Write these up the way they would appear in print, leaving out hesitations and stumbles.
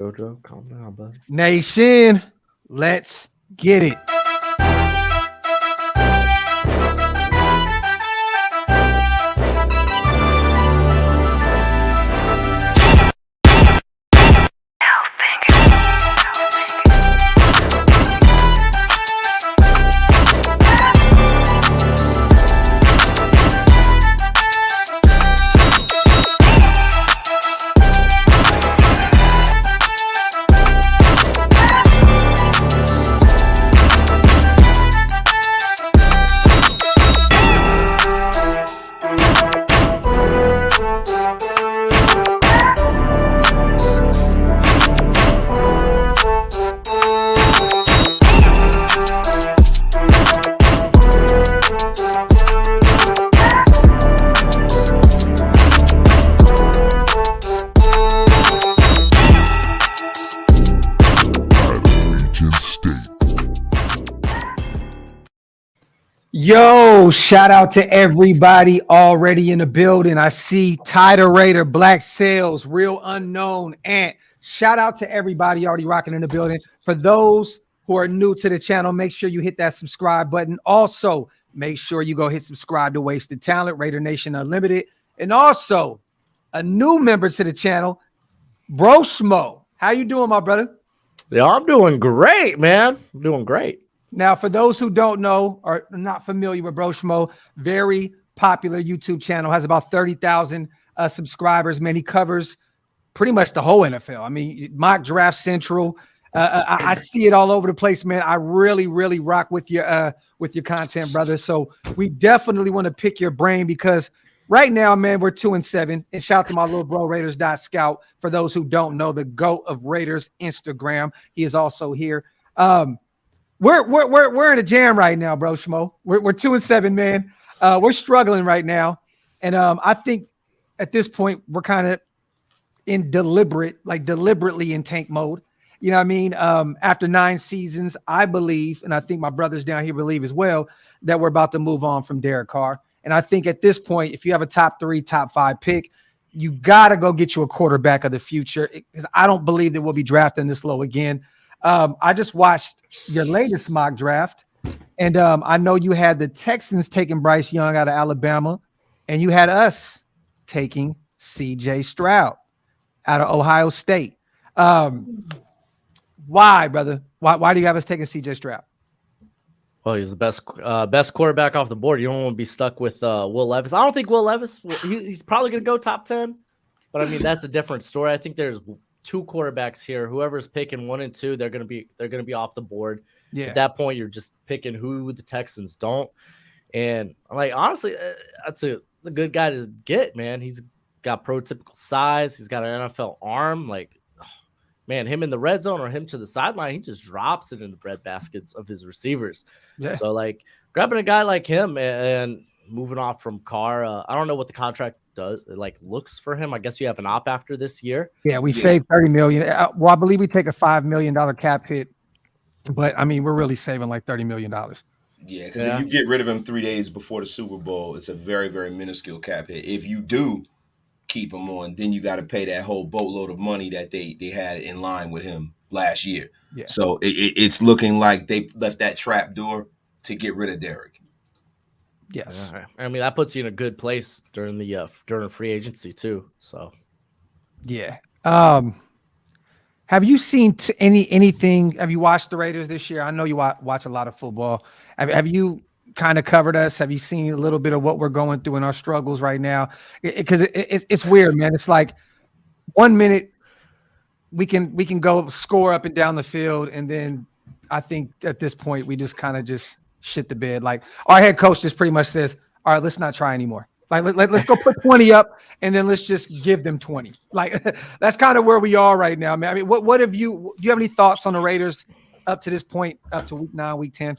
Jojo, calm down, bud. Nation, let's get it. Yo, shout out to everybody already in the building. I see Title Raider, Black Sales, Real Unknown, Ant. Shout out to everybody already rocking in the building. For those who are new to the channel, make sure you hit that subscribe button. Also, make sure you go hit subscribe to Wasted Talent, Raider Nation Unlimited. And also, a new member to the channel, Broshmo. How you doing, my brother? Yeah, I'm doing great, man. I'm doing great. Now, for those who don't know or not familiar with Broshmo, very popular YouTube channel, has about 30,000 subscribers. Man, he covers pretty much the whole NFL. I mean, mock draft central. I see it all over the place, man. I really, really rock with your content, brother. So we definitely want to pick your brain because right now, man, we're 2-7. And shout out to my little bro, Raiders.Scout. For those who don't know, the GOAT of Raiders Instagram. He is also here. We're in a jam right now, bro. Schmo. We're 2-7, man. We're struggling right now, and I think at this point we're kind of deliberately in tank mode. You know what I mean? After 9 seasons, I believe, and I think my brothers down here believe as well, that we're about to move on from Derek Carr. And I think at this point, if you have a top 3, top 5 pick, you gotta go get you a quarterback of the future because I don't believe that we'll be drafting this low again. I just watched your latest mock draft, and I know you had the Texans taking Bryce Young out of Alabama, and you had us taking C.J. Stroud out of Ohio State. Why, brother? Why do you have us taking C.J. Stroud? Well, he's the best quarterback off the board. You don't want to be stuck with Will Levis. I don't think Will Levis. He's probably going to go top 10, but I mean that's a different story. I think there's 2 quarterbacks here. Whoever's picking 1 and 2, they're gonna be off the board. Yeah. At that point, you're just picking who the Texans don't. And I'm like, honestly, that's a good guy to get, man. He's got prototypical size. He's got an NFL arm. Like, man, him in the red zone or him to the sideline, he just drops it in the bread baskets of his receivers. Yeah. So like grabbing a guy like him and moving off from Carr, I don't know what the contract does looks for him. I guess you have an op after this year. Yeah, we saved $30 million. Well, I believe we take a $5 million cap hit, but I mean we're really saving like $30 million. Yeah, because if you get rid of him 3 days before the Super Bowl, it's a very, very minuscule cap hit. If you do keep him on, then you got to pay that whole boatload of money that they had in line with him last year. Yeah. So it's looking like they left that trap door to get rid of Derek. Yes, I mean that puts you in a good place during the during free agency too. So, yeah. Have you seen anything? Have you watched the Raiders this year? I know you watch a lot of football. Have you kind of covered us? Have you seen a little bit of what we're going through in our struggles right now? Because it's weird, man. It's like 1 minute we can go score up and down the field, and then I think at this point we just kind of just shit the bed. Like our head coach just pretty much says, all right, let's not try anymore. Like let's go put 20 up and then let's just give them 20. Like that's kind of where we are right now, man. I mean, what have do you have any thoughts on the Raiders up to this point, up to week 9, week 10?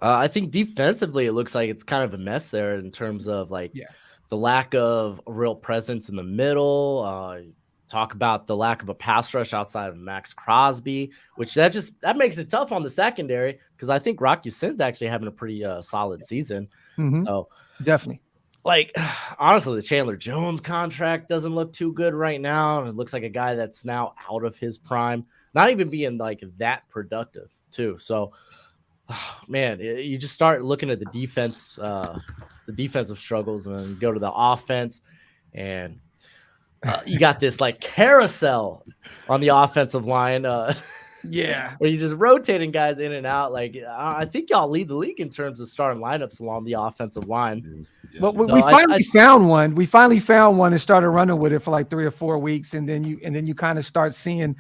I think defensively it looks like it's kind of a mess there in terms of the lack of a real presence in the middle. Talk about the lack of a pass rush outside of Max Crosby, which that makes it tough on the secondary because I think Rocky Sin's actually having a pretty solid season. Mm-hmm. So definitely. like, honestly, the Chandler Jones contract doesn't look too good right now. It looks like a guy that's now out of his prime, not even being like that productive too. So, man, you just start looking at the defensive struggles, and then go to the offense, and you got this like carousel on the offensive line. Yeah. Where you're just rotating guys in and out. Like, I think y'all lead the league in terms of starting lineups along the offensive line. Well, we finally found one. We finally found one and started running with it for like 3 or 4 weeks, and then you kind of start seeing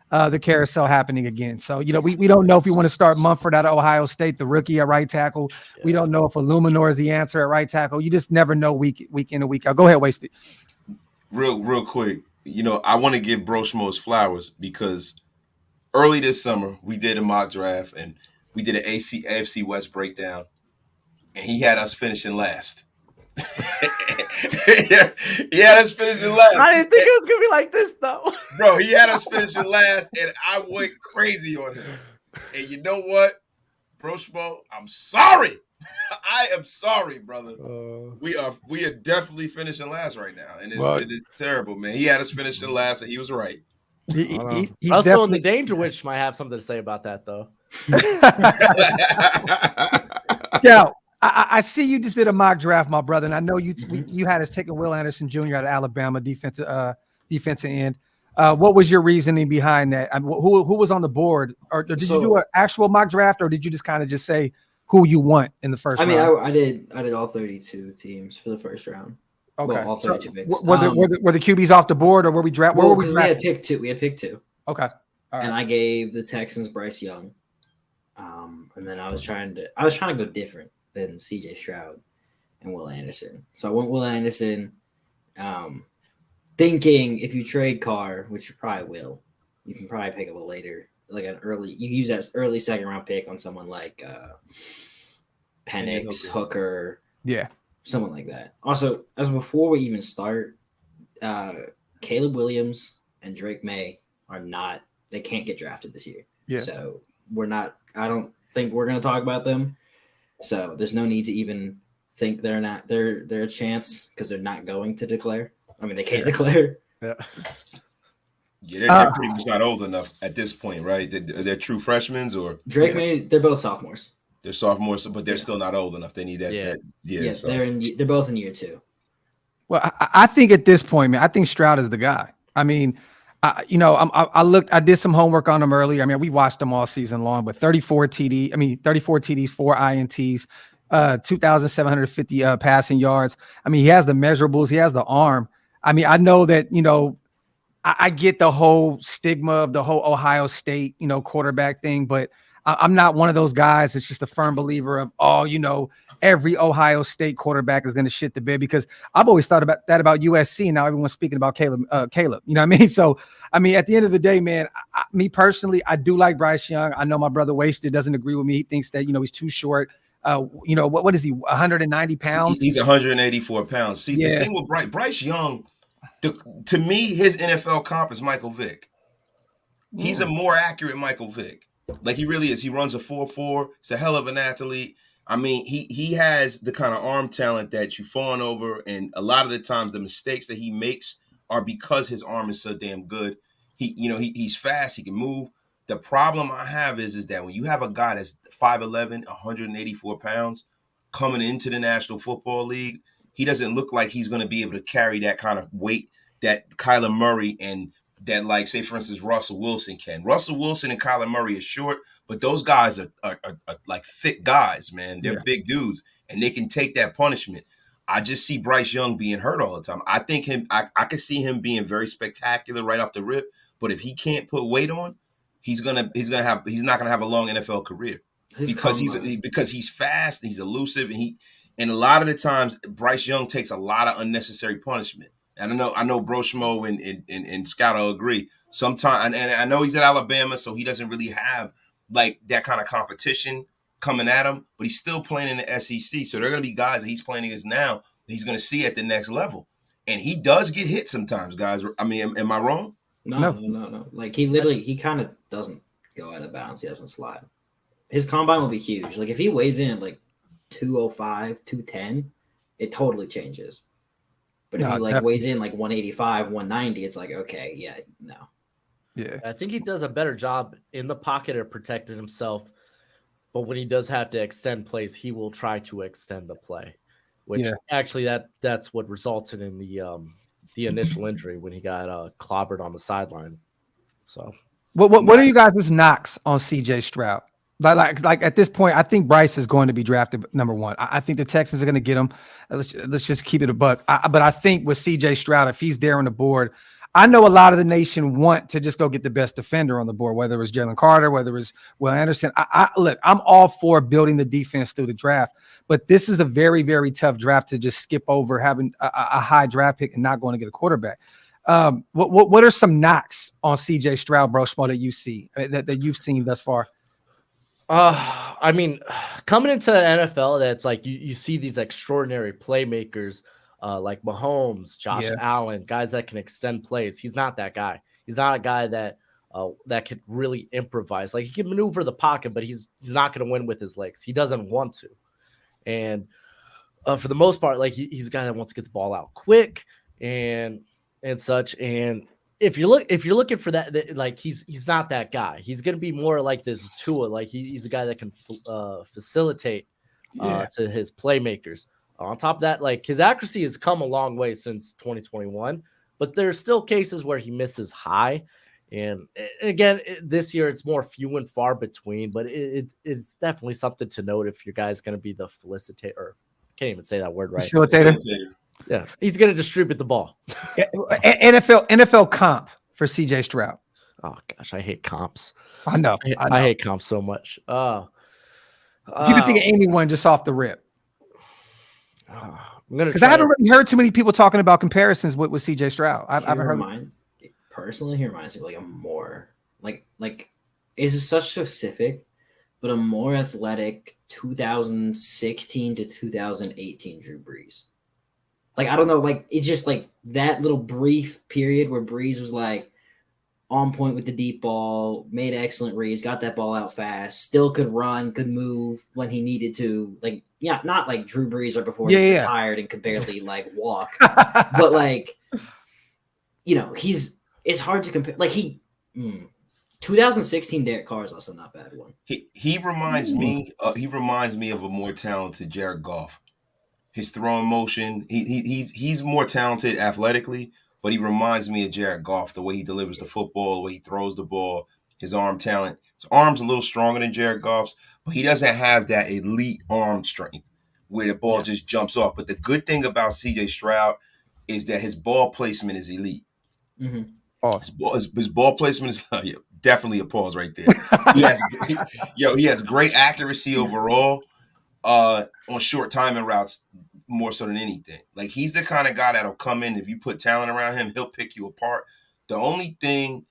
the carousel happening again. So we don't know if we want to start Mumford out of Ohio State, the rookie at right tackle. Yeah. We don't know if Illuminor is the answer at right tackle. You just never know week in and week out. Go ahead, Wasted. Real quick. I want to give Broshmo his flowers because early this summer we did a mock draft and we did an AFC West breakdown, and he had us finishing last. He had us finishing last. I didn't think it was gonna be like this though, bro. He had us finishing last, and I went crazy on him. And you know what, Broshmo, I'm sorry. I am sorry, brother. We are definitely finishing last right now, and it is terrible, man. He had us finishing last, and he was right. He's also in the Danger Witch might have something to say about that though. Yeah. I see you just did a mock draft, my brother, and I know you had us taking Will Anderson Jr. out of Alabama, defensive end. What was your reasoning behind that? I mean, who was on the board, or did you do an actual mock draft, or did you just kind of just say who you want in the first round? I did all 32 teams for the first round. Okay, well, all 32 picks. Were the QBs off the board, or were we draft? Well, because we had pick two. Okay, all right. And I gave the Texans Bryce Young, and then I was trying to go different than CJ Stroud and Will Anderson. So I went Will Anderson, thinking if you trade Carr, which you probably will, you can probably pick up you use that early second round pick on someone like Penix, Hooker, someone like that. Also, as before we even start, Caleb Williams and Drake May they can't get drafted this year. Yeah. So I don't think we're going to talk about them. So there's no need to even think they're a chance because they're not going to declare. I mean, they can't declare. Yeah, they're pretty much not old enough at this point, right? They're true freshmen, or Drake May. They're both sophomores. They're sophomores, but they're still not old enough. They need that. So. They're both in year 2. Well, I think at this point, man, I think Stroud is the guy. I mean, I did some homework on him earlier. I mean, we watched him all season long, but 34 TDs, 4 INTs, 2,750 passing yards. I mean, he has the measurables, he has the arm. I mean, I know that, I get the whole stigma of the whole Ohio State, quarterback thing, but I'm not one of those guys that's just a firm believer of, every Ohio State quarterback is going to shit the bed, because I've always thought about that about USC. Now everyone's speaking about Caleb, you know what I mean? So, I mean, at the end of the day, man, me personally, I do like Bryce Young. I know my brother Wasted doesn't agree with me. He thinks that, he's too short. What is he, 190 pounds? He's 184 pounds. See, the thing with Bryce Young, to me, his NFL comp is Michael Vick. He's a more accurate Michael Vick. Like, he really is. He runs a 4.4. He's a hell of an athlete. I mean, he has the kind of arm talent that you fawn over, and a lot of the times the mistakes that he makes are because his arm is so damn good. He's fast. He can move. The problem I have is that when you have a guy that's 5'11", 184 pounds coming into the National Football League, he doesn't look like he's going to be able to carry that kind of weight that Kyler Murray and that, like, say, for instance, Russell Wilson can. Russell Wilson and Kyler Murray are short, but those guys are like thick guys, man. They're big dudes, and they can take that punishment. I just see Bryce Young being hurt all the time. I think I could see him being very spectacular right off the rip, but if he can't put weight on, he's not gonna have a long NFL career because he's fast, and he's elusive, and a lot of the times Bryce Young takes a lot of unnecessary punishment. And I know Broshmo and Scout will agree. Sometimes, and I know he's at Alabama, so he doesn't really have like that kind of competition coming at him, but he's still playing in the SEC. So there are going to be guys that he's playing against now that he's going to see at the next level. And he does get hit sometimes, guys. I mean, am I wrong? No. Like, he kind of doesn't go out of bounds. He doesn't slide. His combine will be huge. Like, if he weighs in like 205, 210, it totally changes. But if No, he like definitely. weighs in like 185, 190, it's like, okay, yeah, no. Yeah. I think he does a better job in the pocket of protecting himself. But when he does have to extend plays, he will try to extend the play, which actually that's what resulted in the initial injury when he got clobbered on the sideline. So, what are you guys' knocks on CJ Stroud? Like at this point, I think Bryce is going to be drafted number 1. I think the Texans are going to get him. Let's just keep it a buck. But I think with CJ Stroud, if he's there on the board, I know a lot of the nation want to just go get the best defender on the board, whether it was Jalen Carter, whether it was Will Anderson. Look, I'm all for building the defense through the draft, but this is a very, very tough draft to just skip over having a high draft pick and not going to get a quarterback. What are some knocks on CJ Stroud, Broshmo, that you see that you've seen thus far? I mean, coming into the NFL, that's like you see these extraordinary playmakers like Mahomes, Josh Allen, guys that can extend plays. He's not that guy. He's not a guy that could really improvise. Like he can maneuver the pocket, but he's not going to win with his legs. He doesn't want to. And for the most part, like he's a guy that wants to get the ball out quick and such. And if you're looking for that, like he's not that guy. He's gonna be more like this Tua. Like he's a guy that can facilitate to his playmakers. On top of that, like his accuracy has come a long way since 2021, but there's still cases where he misses high. And again, this year it's more few and far between, but it's definitely something to note if your guy's going to be the felicitator. Can't even say that word right. Facilitator. Yeah, he's going to distribute the ball. NFL comp for CJ Stroud. Oh gosh, I hate comps. I know. I hate comps so much. You can think of anyone just off the rip. Because I haven't really heard too many people talking about comparisons with CJ Stroud. I haven't heard. Personally, he reminds me of like a more like is such specific, but a more athletic 2016 to 2018 Drew Brees. Like I don't know, like it's just like that little brief period where Brees was like on point with the deep ball, made excellent reads, got that ball out fast, still could run, could move when he needed to. Like, yeah, not like Drew Brees right before he retired and could barely like walk, but like, you know, it's hard to compare. Like 2016 Derek Carr is also not a bad one. He reminds me of a more talented Jared Goff. His throwing motion, he's more talented athletically, but he reminds me of Jared Goff, the way he delivers the football, the way he throws the ball, his arm talent. His arm's a little stronger than Jared Goff's, but he doesn't have that elite arm strength where the ball just jumps off. But the good thing about CJ Stroud is that his ball placement is elite. Mm-hmm. His ball placement is definitely a pause right there. He has great accuracy overall on short timing routes more so than anything. Like he's the kind of guy that'll come in, if you put talent around him, he'll pick you apart. The only thing,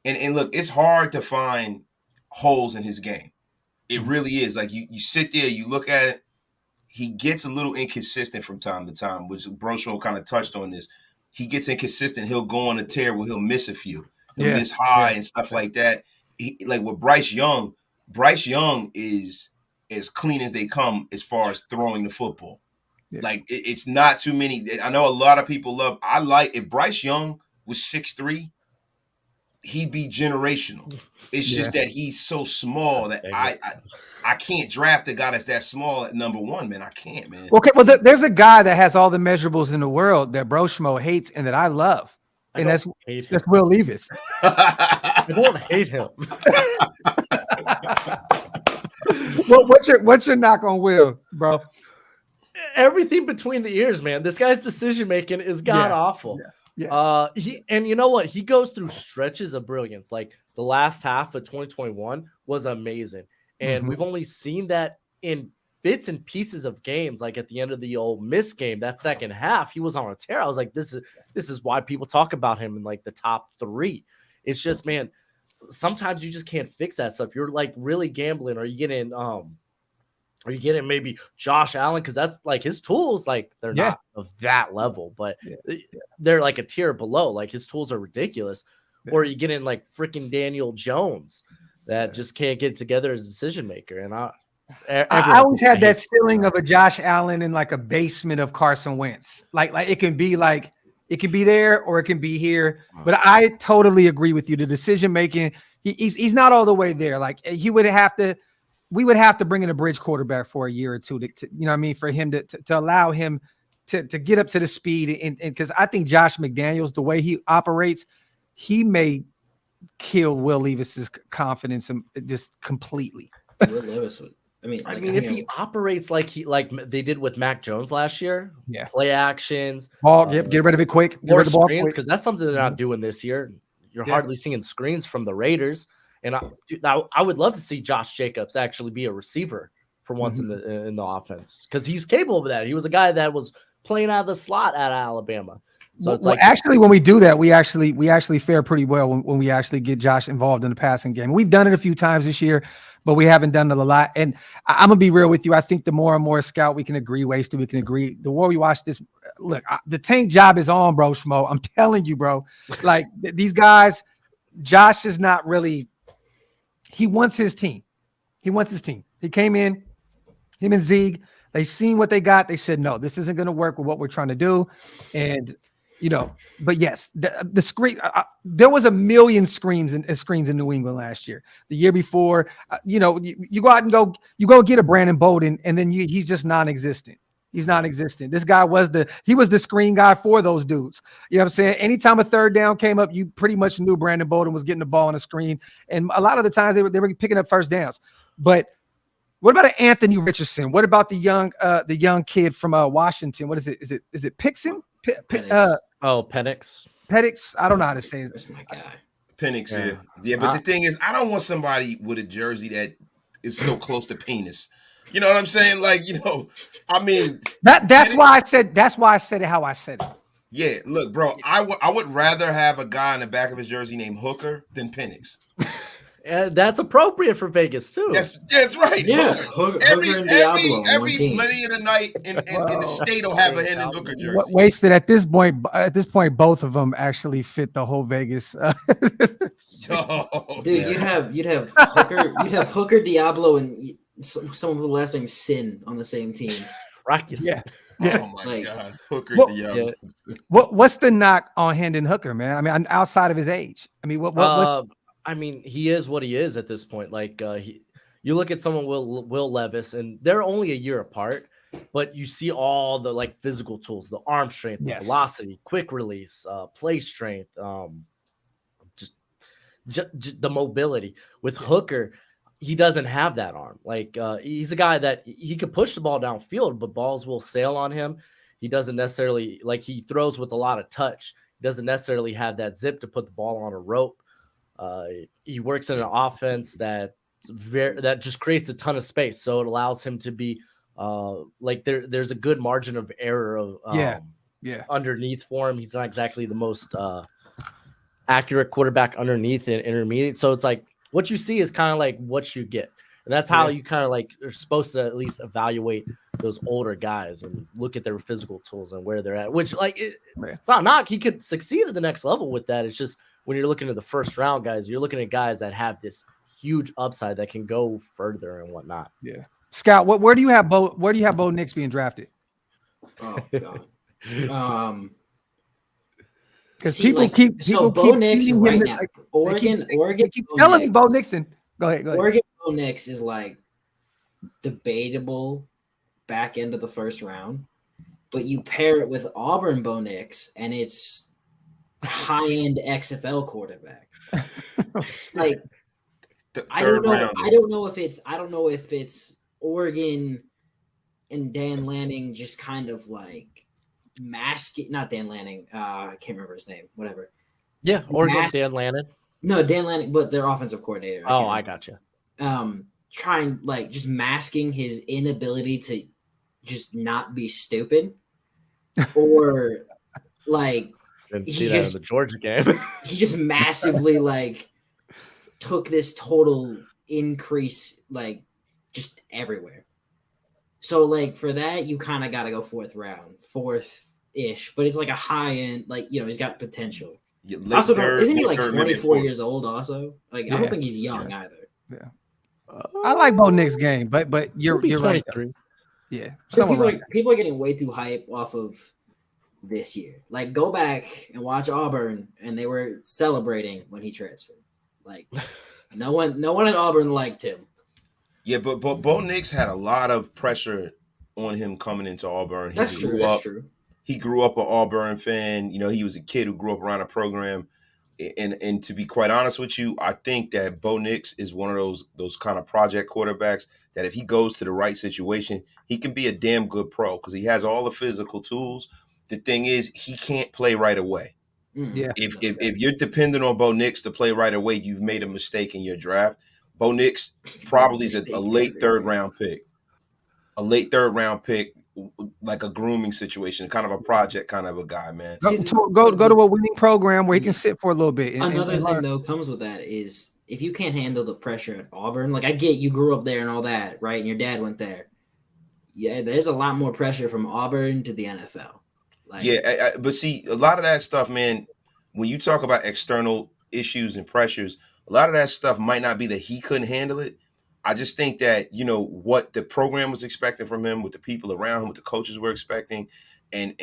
and look, it's hard to find holes in his game. It really is. Like you sit there, you look at it, he gets a little inconsistent from time to time, which Broshmo kind of touched on this. He gets inconsistent. He'll go on a tear where he'll miss a few. He'll miss high and stuff like that. Like with Bryce Young is as clean as they come as far as throwing the football. Yeah. Like it's not too many. I know a lot of people if Bryce Young was 6'3", he'd be generational. It's just that he's so small that I can't draft a guy that's that small at number 1, man. I can't, man. Okay, well, there's a guy that has all the measurables in the world that Broshmo hates and that I love, and that's Will Levis. I don't hate him. Well, what's your knock on Will, bro? Everything between the ears, man. This guy's decision making is god awful. And you know what? He goes through stretches of brilliance. Like the last half of 2021 was amazing. And we've only seen that in bits and pieces of games. Like at the end of the Ole Miss game, that second half, he was on a tear. I was like, this is why people talk about him in like the top 3. It's just, man, sometimes you just can't fix that stuff. You're like really gambling. Are you getting maybe Josh Allen? Because that's like his tools, like they're not of that level, but they're like a tier below. Like his tools are ridiculous. Or you get in like freaking Daniel Jones that just can't get together as a decision maker. And I always had that feeling of a Josh Allen in like a basement of Carson Wentz. Like it can be there or it can be here. But I totally agree with you. The decision making, he's not all the way there. Like we would have to bring in a bridge quarterback for a year or two to you know what I mean, for him to allow him to get up to the speed. And because I think Josh McDaniels, the way he operates, he may kill Will Levis's confidence and just completely. Will Levis would. I mean, if he operates like they did with Mac Jones last year, play actions, get rid of it quick, get rid of the ball quick, because that's something they're not doing this year. You're hardly seeing screens from the Raiders, and I would love to see Josh Jacobs actually be a receiver for once in the offense, because he's capable of that. He was a guy that was playing out of the slot at Alabama. So it's actually, when we do that, we actually fare pretty well when we actually get Josh involved in the passing game. We've done it a few times this year, but we haven't done it a lot. And I'm gonna be real with you. I think the more and more Scout we can agree, Wasted we can agree, the more we watch this. Look, the tank job is on, Broshmo. I'm telling you, bro. Like these guys, Josh is not really. He wants his team. He came in, him and Zeig. They seen what they got. They said, no, this isn't going to work with what we're trying to do. And, but yes, the screen, there was 1 million screens in New England last year. The year before, you go out and you go get a Brandon Bolden, and then he's just non-existent. He's non-existent. This guy was the screen guy for those dudes. You know what I'm saying? Anytime a third down came up, you pretty much knew Brandon Bolden was getting the ball on a screen. And a lot of the times they were picking up first downs. But what about Anthony Richardson? What about the young kid from Washington? What is it? Is it Pixon? Penix. Penix. I don't know how to say it. That's my guy. Penix, yeah. But the thing is, I don't want somebody with a jersey that is so close to penis. You know what I'm saying? Like, I mean, that's why I said it how I said it. Yeah, look, bro, I would rather have a guy in the back of his jersey named Hooker than Penix. That's appropriate for Vegas too. That's right. Yeah, Hooker and Diablo every lady in the night in the state will have a Hendon Hooker jersey. Wasted at this point, both of them actually fit the whole Vegas. Dude, you'd have Hooker, Diablo, and someone with the last name Sin on the same team. Rockies. Yeah. Oh my God, Hooker Diablo. What's the knock on Hendon Hooker, man? I mean, outside of his age. I mean, what I mean, he is what he is at this point. Like, you look at someone Will Levis, and they're only a year apart, but you see all the physical tools, the arm strength, the velocity, quick release, play strength, just the mobility. With Hooker, he doesn't have that arm. Like, he's a guy that he could push the ball downfield, but balls will sail on him. He doesn't necessarily he throws with a lot of touch. He doesn't necessarily have that zip to put the ball on a rope. He works in an offense that just creates a ton of space, so it allows him to be there's a good margin of error underneath for him. He's not exactly the most accurate quarterback underneath and intermediate, so it's like what you see is kind of like what you get, and that's how you kind of are supposed to at least evaluate those older guys and look at their physical tools and where they're at. Which it's not a knock. He could succeed at the next level with that. It's just when you're looking at the first round guys, you're looking at guys that have this huge upside that can go further and whatnot. Yeah. Scout, where do you have Bo Nix being drafted? Oh God. Because people keep Bo Nix right now. Oregon keep telling me Bo Nixon. Go ahead. Oregon Bo Nix is debatable back end of the first round, but you pair it with Auburn Bo Nix and it's high-end XFL quarterback. I don't know if it's Oregon and Dan Lanning just kind of not Dan Lanning. I can't remember his name. Whatever. Yeah, Oregon Dan Lanning. No, Dan Lanning, but their offensive coordinator. I gotcha. Trying just masking his inability to just not be stupid, or didn't see that in the Georgia game. He just massively took this total increase just everywhere. So for that you kind of got to go fourth-ish, but it's a high end he's got potential. Yeah, also, isn't he 24 years old? Also, I don't think he's young either. Yeah. I like Bo Nix game, but He'll be you're right. 23. Yeah, So someone right. people are getting way too hype off of this year. Like, go back and watch Auburn, and they were celebrating when he transferred. Like, no one at Auburn liked him. Yeah, but Bo Nix had a lot of pressure on him coming into Auburn. That's true. He grew up an Auburn fan. You know, he was a kid who grew up around a program. And to be quite honest with you, I think that Bo Nix is one of those kind of project quarterbacks that if he goes to the right situation, he can be a damn good pro because he has all the physical tools. The thing is, he can't play right away. Yeah. If you're dependent on Bo Nix to play right away, you've made a mistake in your draft. Bo Nix probably is a late third round pick. A late third round pick, like a grooming situation, kind of a project kind of a guy, man. Go to a winning program where he can sit for a little bit. Another thing, though, comes with that is if you can't handle the pressure at Auburn, like I get you grew up there and all that, right? And your dad went there. Yeah, there's a lot more pressure from Auburn to the NFL. Like, yeah, but see, a lot of that stuff, man, when you talk about external issues and pressures, a lot of that stuff might not be that he couldn't handle it. I just think that, you know, what the program was expecting from him, what the people around him, what the coaches were expecting, and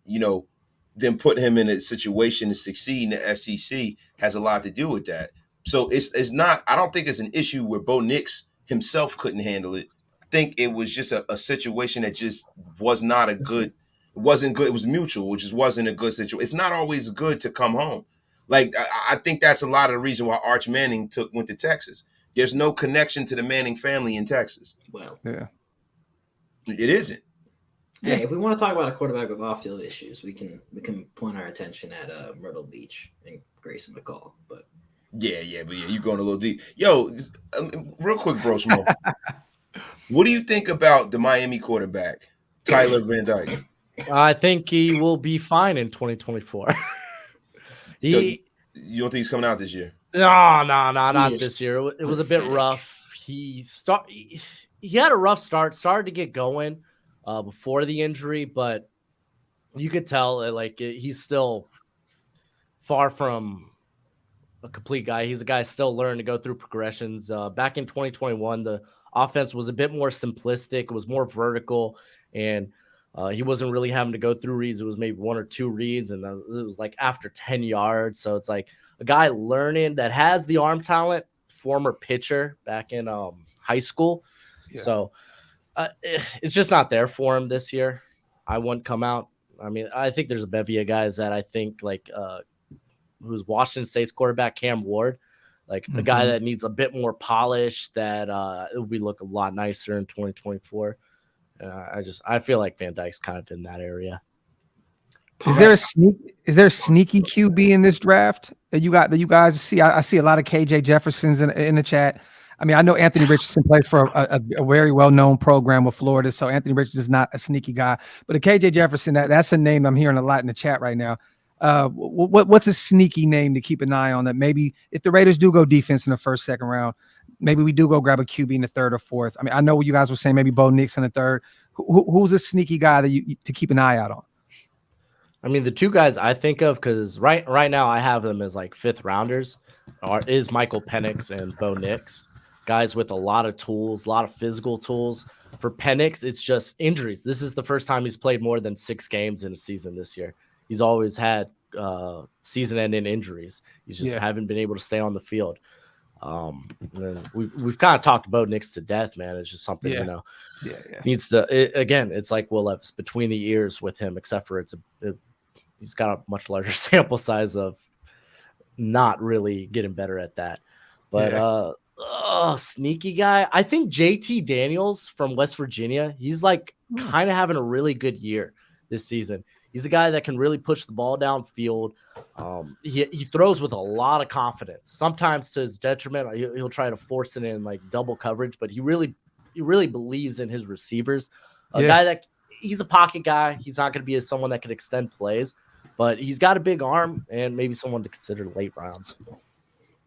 you know, them putting him in a situation to succeed in the SEC has a lot to do with that. So it's not, I don't think it's an issue where Bo Nix himself couldn't handle it. I think it was just a situation that just was not a good, it wasn't good. It was mutual, which just wasn't a good situation. It's not always good to come home. Like, I think that's a lot of the reason why Arch Manning went to Texas. There's no connection to the Manning family in Texas. Well, yeah, it isn't. Hey, if we want to talk about a quarterback with off-field issues, we can point our attention at Myrtle Beach and Grayson McCall. But yeah, you going a little deep. Yo, real quick, Broshmo. What do you think about the Miami quarterback, Tyler Van Dyke? I think he will be fine in 2024. So you don't think he's coming out this year? No, not this year. It was a bit rough. He had a rough start, started to get going before the injury, but you could tell he's still far from a complete guy. He's a guy still learning to go through progressions. Back in 2021, the offense was a bit more simplistic. It was more vertical, and he wasn't really having to go through reads. It was maybe one or two reads, and it was like after 10 yards. So it's like a guy learning that has the arm talent, former pitcher back in high school. Yeah. So it's just not there for him this year. I wouldn't come out. I mean, I think there's a bevy of guys that I think who's Washington State's quarterback, Cam Ward, a guy that needs a bit more polish, that it will look a lot nicer in 2024. I feel like Van Dyke's kind of in that area. Is there a sneaky QB in this draft that you guys see? I see a lot of KJ Jeffersons in the chat. I mean, I know Anthony Richardson plays for a very well-known program with Florida, so Anthony Richardson is not a sneaky guy. But a KJ Jefferson, that's a name I'm hearing a lot in the chat right now. What's a sneaky name to keep an eye on that maybe if the Raiders do go defense in the first, second round, maybe we do go grab a QB in the third or fourth? I mean, I know what you guys were saying, maybe Bo Nix in the third. Who's a sneaky guy that you to keep an eye out on? I mean, the two guys I think of, because right now I have them as like fifth rounders, is Michael Penix and Bo Nix. Guys with a lot of tools, a lot of physical tools. For Penix, it's just injuries. This is the first time he's played more than 6 games in a season this year. He's always had season-ending injuries. He just haven't been able to stay on the field. We've kind of talked Bo Nix to death, man. It's just something needs to. It's like Will Levis between the ears with him, except for he's got a much larger sample size of not really getting better at that. But sneaky guy, I think JT Daniels from West Virginia. He's kind of having a really good year this season. He's a guy that can really push the ball downfield. He throws with a lot of confidence. Sometimes to his detriment, he'll try to force it in double coverage, but he really believes in his receivers. Guy that he's a pocket guy. He's not going to be someone that can extend plays, but he's got a big arm and maybe someone to consider late rounds.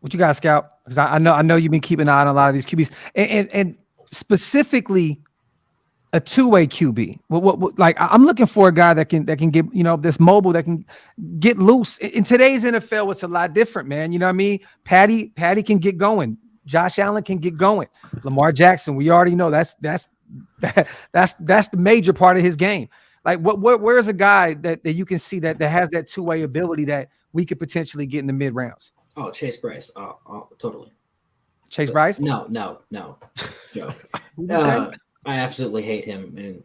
What you got, Scout? Because I know you've been keeping an eye on a lot of these QBs, and specifically a two-way QB. I'm looking for a guy that can get this mobile, that can get loose. In today's NFL, it's a lot different, man. You know what I mean? Patty can get going. Josh Allen can get going. Lamar Jackson, we already know that's the major part of his game. Like, where's a guy that you can see that has that two-way ability that we could potentially get in the mid rounds? Oh, Chase Bryce. Oh, totally. Chase Bryce? No. Joke. I absolutely hate him and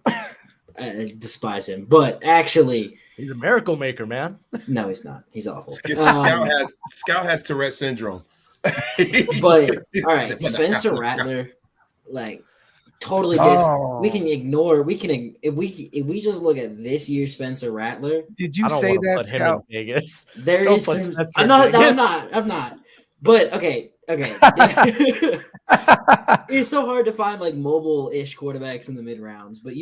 I despise him. But actually, he's a miracle maker, man. No, he's not. He's awful. Scout has Tourette syndrome. But all right, Spencer Rattler, like totally. We can ignore. If we just look at this year's Spencer Rattler. Did you say that, Scout? Vegas. There is some. I'm not. But okay. It's so hard to find like mobile-ish quarterbacks in the mid rounds, but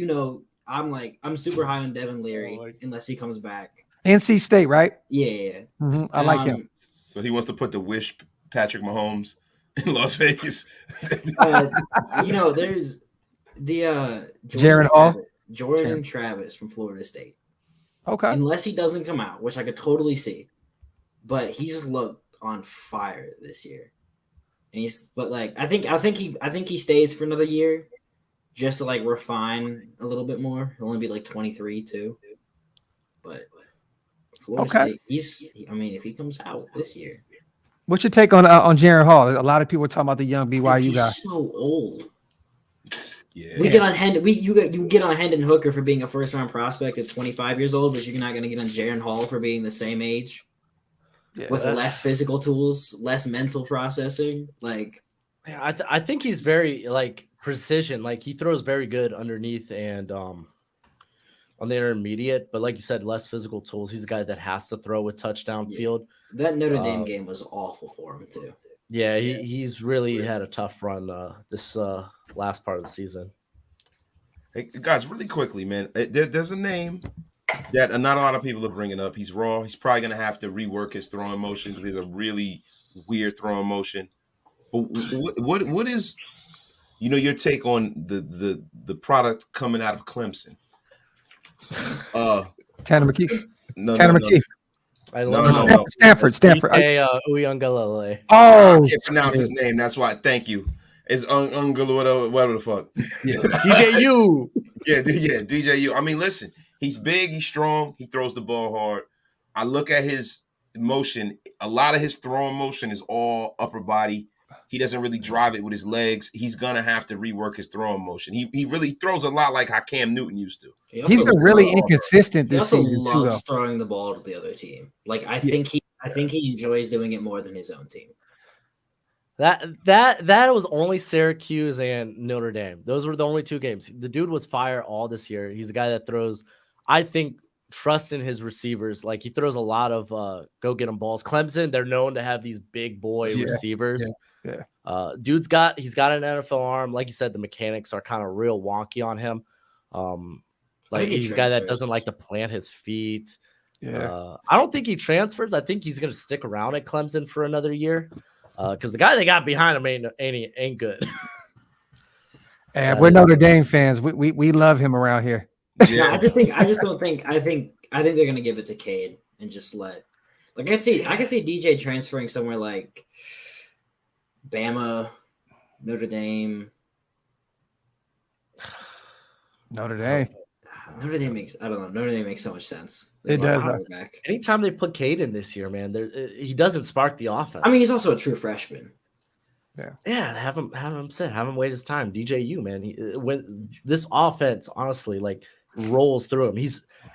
I'm super high on Devin Leary unless he comes back. NC State, right? Yeah. Mm-hmm. I like him. So he wants to put the wish Patrick Mahomes in Las Vegas. There's the Jordan Travis from Florida State. Okay. Unless he doesn't come out, which I could totally see, but he's looked on fire this year. And I think he stays for another year just to like refine a little bit more. He'll only be like 23 too. But Florida State, if he comes out this year. What's your take on Jaren Hall? A lot of people are talking about the young BYU guy. He's so old. Yeah. We get on you get on Hendon Hooker for being a first round prospect at 25 years old, but you're not gonna get on Jaren Hall for being the same age. Yeah, with less physical tools, less mental processing. Like, yeah, I think he's very like precision. Like he throws very good underneath and on the intermediate. But like you said, less physical tools. He's a guy that has to throw with touchdown field. That Notre Dame game was awful for him too. Yeah, he's really had a tough run this last part of the season. Hey guys, really quickly, man. There's a name that not a lot of people are bringing up. He's raw. He's probably going to have to rework his throwing motion because he's a really weird throwing motion. But what is, your take on the product coming out of Clemson? Tanner McKee. McKee. No. Stanford. Uyangalele. Oh, I can't pronounce his name. That's why. Thank you. It's whatever the fuck. Yeah. DJU. Yeah, DJU. I mean, listen. He's big, he's strong, he throws the ball hard. I look at his motion. A lot of his throwing motion is all upper body. He doesn't really drive it with his legs. He's going to have to rework his throwing motion. He really throws a lot like how Cam Newton used to. He's been really inconsistent this season, too. He loves throwing the ball to the other team. Like, I think he enjoys doing it more than his own team. That was only Syracuse and Notre Dame. Those were the only two games. The dude was fire all this year. He's a guy that throws, I think, trust in his receivers. Like he throws a lot of go get him balls. Clemson, they're known to have these big boy receivers. Yeah. He's got an NFL arm. Like you said, the mechanics are kind of real wonky on him. Like he's a guy that doesn't like to plant his feet. Yeah. I don't think he transfers. I think he's gonna stick around at Clemson for another year. Because the guy they got behind him ain't good. And we're Notre Dame fans. We love him around here. Yeah, I think they're gonna give it to Cade and just let. Like I can see DJ transferring somewhere like Bama, Notre Dame. Notre Dame. Notre Dame makes so much sense. It does. Anytime they put Cade in this year, man, he doesn't spark the offense. I mean, he's also a true freshman. Yeah. Have him wait his time. DJU, man, when this offense, honestly, like rolls through him.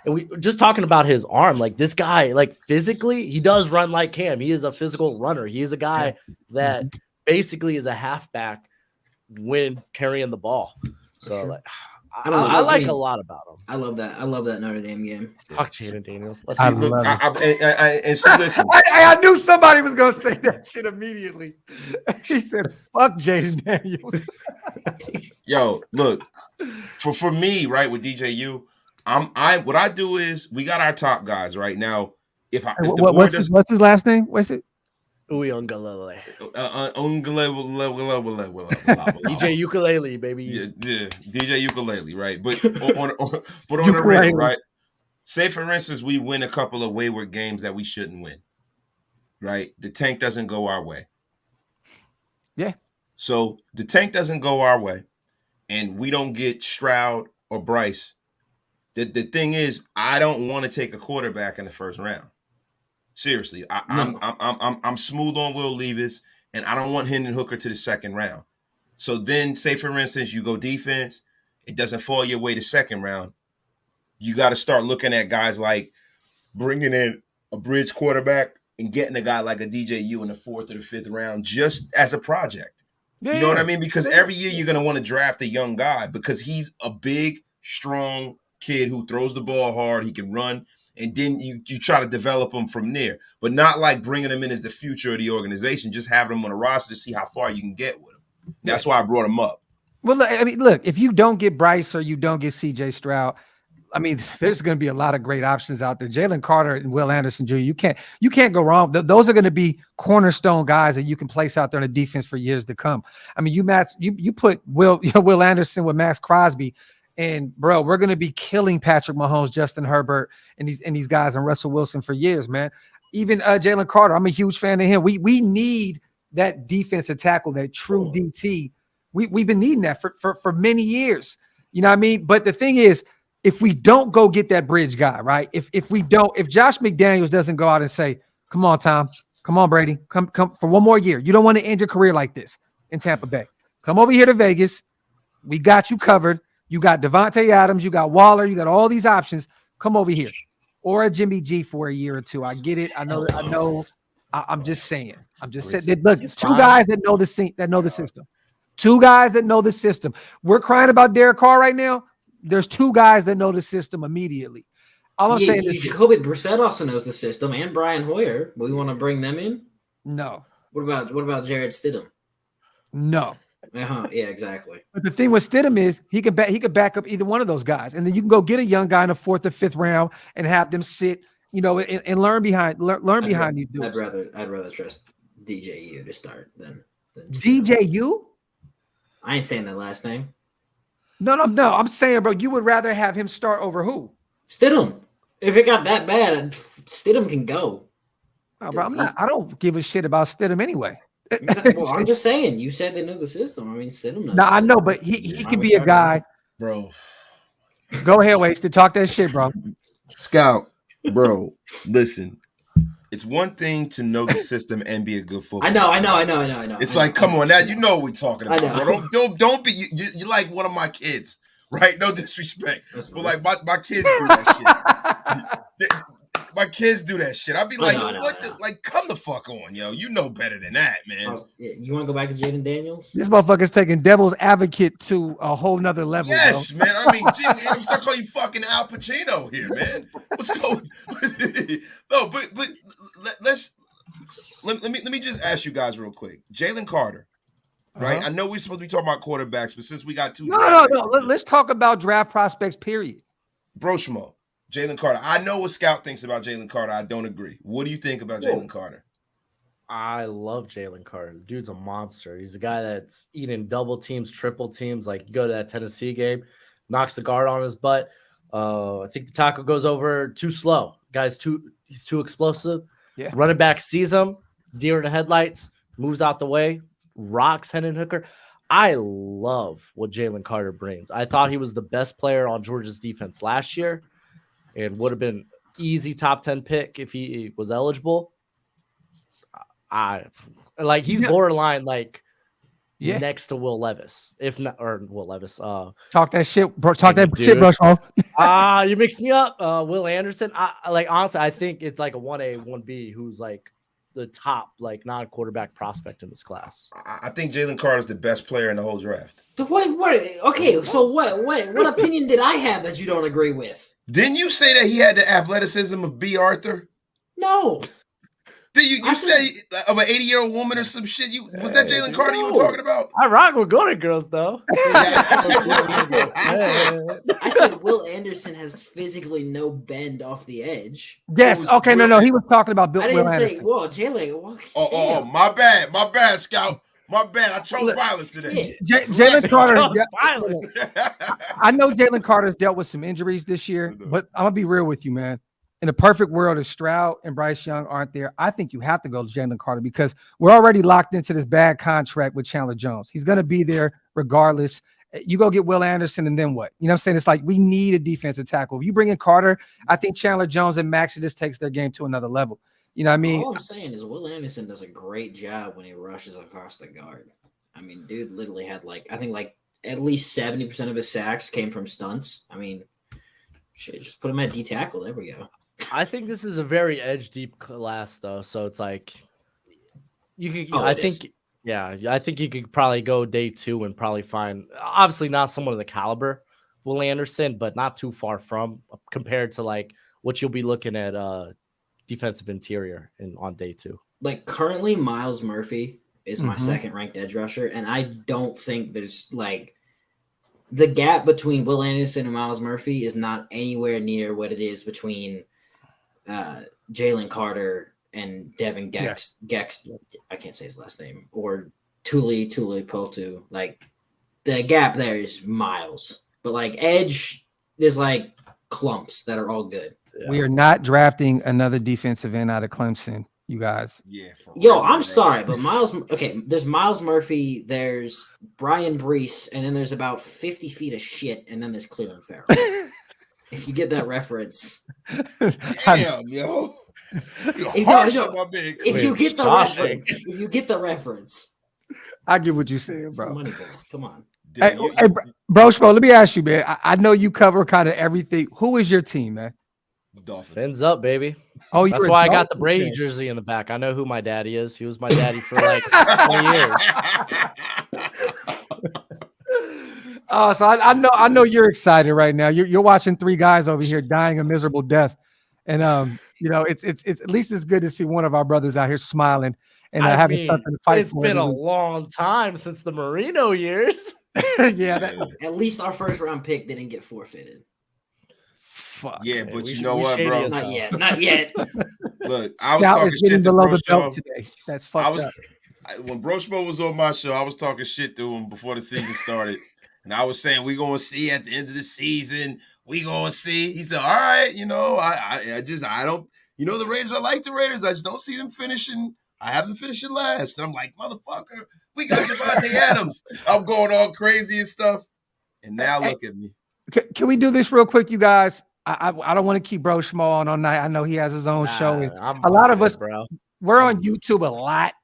We just talking about his arm. Like this guy, like physically, he does run like Cam. He is a physical runner. He is a guy that basically is a halfback when carrying the ball. So like. I like a lot about him. I love that. I love that Notre Dame game. Fuck Jaden Daniels. And see, listen. I knew somebody was gonna say that shit immediately. He said, "Fuck Jaden Daniels." Yo, look, for me, right with DJU, what I do is we got our top guys right now. What's his last name? What's it? Uyangalele. DJ Ukulele, baby. Yeah, DJ Ukulele, right? But on the ring, right? Say for instance, we win a couple of wayward games that we shouldn't win, right? The tank doesn't go our way. Yeah. So the tank doesn't go our way, and we don't get Stroud or Bryce. The thing is, I don't want to take a quarterback in the first round. Seriously, I'm smooth on Will Levis, and I don't want Hendon Hooker to the second round. So then, say for instance, you go defense, it doesn't fall your way to second round. You got to start looking at guys like bringing in a bridge quarterback and getting a guy like a DJU in the 4th or the 5th round just as a project. You know what I mean? Because every year you're going to want to draft a young guy because he's a big, strong kid who throws the ball hard. He can run. And then you try to develop him from there. But not like bringing him in as the future of the organization, just having him on a roster to see how far you can get with him. That's why I brought him up. Well, look, if you don't get Bryce or you don't get CJ Stroud, I mean, there's going to be a lot of great options out there. Jalen Carter and Will Anderson Jr., you can't go wrong. Those are going to be cornerstone guys that you can place out there in the defense for years to come. I mean, you put Will Anderson with Max Crosby, and bro, we're going to be killing Patrick Mahomes, Justin Herbert, and these guys, and Russell Wilson for years, man. Even Jalen Carter, I'm a huge fan of him. We need that defensive tackle, that true DT. We've been needing that for many years. You know what I mean? But the thing is, if we don't go get that bridge guy, right? If Josh McDaniels doesn't go out and say, "Come on, Tom, come on, Brady, come for one more year. You don't want to end your career like this in Tampa Bay. Come over here to Vegas. We got you covered. You got Devontae Adams, you got Waller, you got all these options. Come over here, or a Jimmy G for a year or two. I get it. I know. I'm just saying. Look, two guys that know the system. Two guys that know the system. We're crying about Derek Carr right now. There's two guys that know the system immediately. All I'm saying is Jacoby Brissett also knows the system, and Brian Hoyer. We want to bring them in. No. What about Jared Stidham? No. Yeah, exactly. But the thing with Stidham is he could back up either one of those guys, and then you can go get a young guy in the 4th or 5th round and have them sit, and learn behind these dudes. I'd rather trust DJU to start than DJU. I ain't saying that last name. No. I'm saying, bro, you would rather have him start over who? Stidham. If it got that bad, Stidham can go. Oh, bro, I don't give a shit about Stidham anyway. Well, I'm just saying. You said they know the system. I mean, Stidham knows. No, I know, but he can be a guy, bro. Go ahead, Wasted. Talk that shit, bro. Scout, bro. Listen, it's one thing to know the system and be a good football. I know. It's like, come on, now you know what we're talking about. Bro. Don't be. You're like one of my kids, right? No disrespect, but like my kids do that shit. My kids do that shit. I'd be like, like, come the fuck on, yo. You know better than that, man. You want to go back to Jaden Daniels? This motherfucker's taking devil's advocate to a whole nother level. Yes, bro. man. I mean, I'm start calling you fucking Al Pacino here, man. What's going? No, but let me just ask you guys real quick. Jalen Carter, right? I know we're supposed to be talking about quarterbacks, but since we got two, no. Let's talk about draft prospects. Period. Broshmo. Jalen Carter. I know what Scout thinks about Jalen Carter. I don't agree. What do you think about Jalen Carter? I love Jalen Carter. The dude's a monster. He's a guy that's eating double teams, triple teams. Like, you go to that Tennessee game, knocks the guard on his butt. I think the tackle goes over too slow. He's too explosive. Yeah. Running back sees him, deer in the headlights, moves out the way, rocks Hendon Hooker. I love what Jalen Carter brings. I thought he was the best player on Georgia's defense last year, and would have been easy top 10 pick if he was eligible. He's borderline next to Will Levis, if not, or Will Levis. Talk that shit, bro. Talk that shit, Broshmo. You mixed me up. Will Anderson. Honestly, I think it's like a 1A, 1B who's like the top non-quarterback prospect in this class. I think Jalen Carter is the best player in the whole draft. What? Okay, so what opinion did I have that you don't agree with? Didn't you say that he had the athleticism of B. Arthur? No. Did you say of an 80-year-old woman or some shit? Was that Jalen Carter you were talking about? I rock with Golden Girls though. I said Will Anderson has physically no bend off the edge. Yes. Okay. No. He was talking about Will Anderson. I didn't say, well, Jalen. Oh, my bad, Scout. My bad. I chose violence today. Jalen Carter. I know Jalen Carter's dealt with some injuries this year, but I'm gonna be real with you, man. in a perfect world, if Stroud and Bryce Young aren't there, I think you have to go to Jalen Carter because we're already locked into this bad contract with Chandler Jones. He's going to be there regardless. You go get Will Anderson, and then what? You know what I'm saying? It's like we need a defensive tackle. If you bring in Carter, I think Chandler Jones and Maxey just takes their game to another level. You know what I mean? All I'm saying is Will Anderson does a great job when he rushes across the guard. I mean, dude literally had I think at least 70% of his sacks came from stunts. I mean, shit, just put him at D tackle. There we go. I think this is a very edge deep class though, so it's like you could. Oh, I think you could probably go day 2 and probably find obviously not someone of the caliber Will Anderson, but not too far from compared to like what you'll be looking at defensive interior on day 2. Like currently, Miles Murphy is my second ranked edge rusher, and I don't think there's like the gap between Will Anderson and Miles Murphy is not anywhere near what it is between Jalen Carter and Devin Gex. I can't say his last name, or Tuli Poltu. Like the gap there is miles, but like edge, there's like clumps that are all good. Yeah. We are not drafting another defensive end out of Clemson, you guys. Yeah. I'm sorry, but there's Miles Murphy, there's Brian Brees, and then there's about 50 feet of shit, and then there's Cleveland Farrell. If you get that reference. Damn, yo. If you get the reference. I get what you're saying, bro. Moneyball. Come on. Hey, Broshmo, let me ask you, man. I know you cover kind of everything. Who is your team, man? Dolphins. Fins up, baby. Oh, that's why I got the Brady jersey in the back. I know who my daddy is. He was my daddy for like 20 years. Oh, so I know you're excited right now. You're watching 3 guys over here dying a miserable death, and it's at least it's good to see one of our brothers out here smiling and having something to fight for. It's been a long time since the Marino years. Yeah, at least our first round pick didn't get forfeited. Fuck, yeah, but you know what, bro? Not yet. Look, I was talking shit to Broshmo today. That's fucked up. When Broshmo was on my show, I was talking shit to him before the season started. And I was saying, we're going to see at the end of the season. We going to see. He said, all right, I don't, the Raiders, I like the Raiders. I just don't see them finishing. I have them finishing last. And I'm like, motherfucker, we got Devontae Adams. I'm going all crazy and stuff. And now look at me. Can we do this real quick, you guys? I don't want to keep Broshmo on all night. I know he has his own show. And a lot of us, bro, we're on YouTube a lot.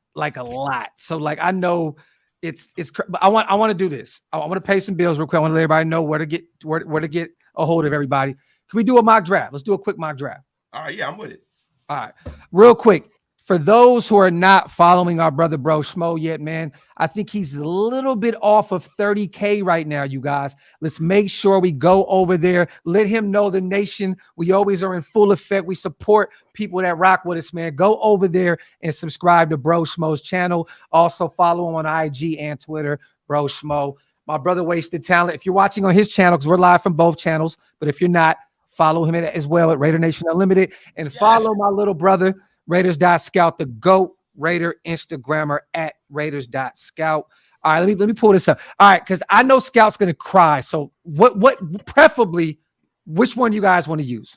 So I know it's but I want to do this. I want to pay some bills real quick. I want to let everybody know where to get a hold of everybody. Can we do a mock draft? Let's do a quick mock draft. All right, yeah, I'm with it. All right, real quick. For those who are not following our brother Broshmo yet, man, I think he's a little bit off of 30K right now, you guys. Let's make sure we go over there. Let him know the nation. We always are in full effect. We support people that rock with us, man. Go over there and subscribe to Broshmo's channel. Also follow him on IG and Twitter, Broshmo. My brother Wasted Talent. If you're watching on his channel, because we're live from both channels, but if you're not, follow him as well at Raider Nation Unlimited. And follow my little brother, Raiders.Scout, the GOAT Raider Instagrammer at Raiders.Scout. All right, let me pull this up. All right, because I know Scout's gonna cry. So what preferably, which one you guys want to use?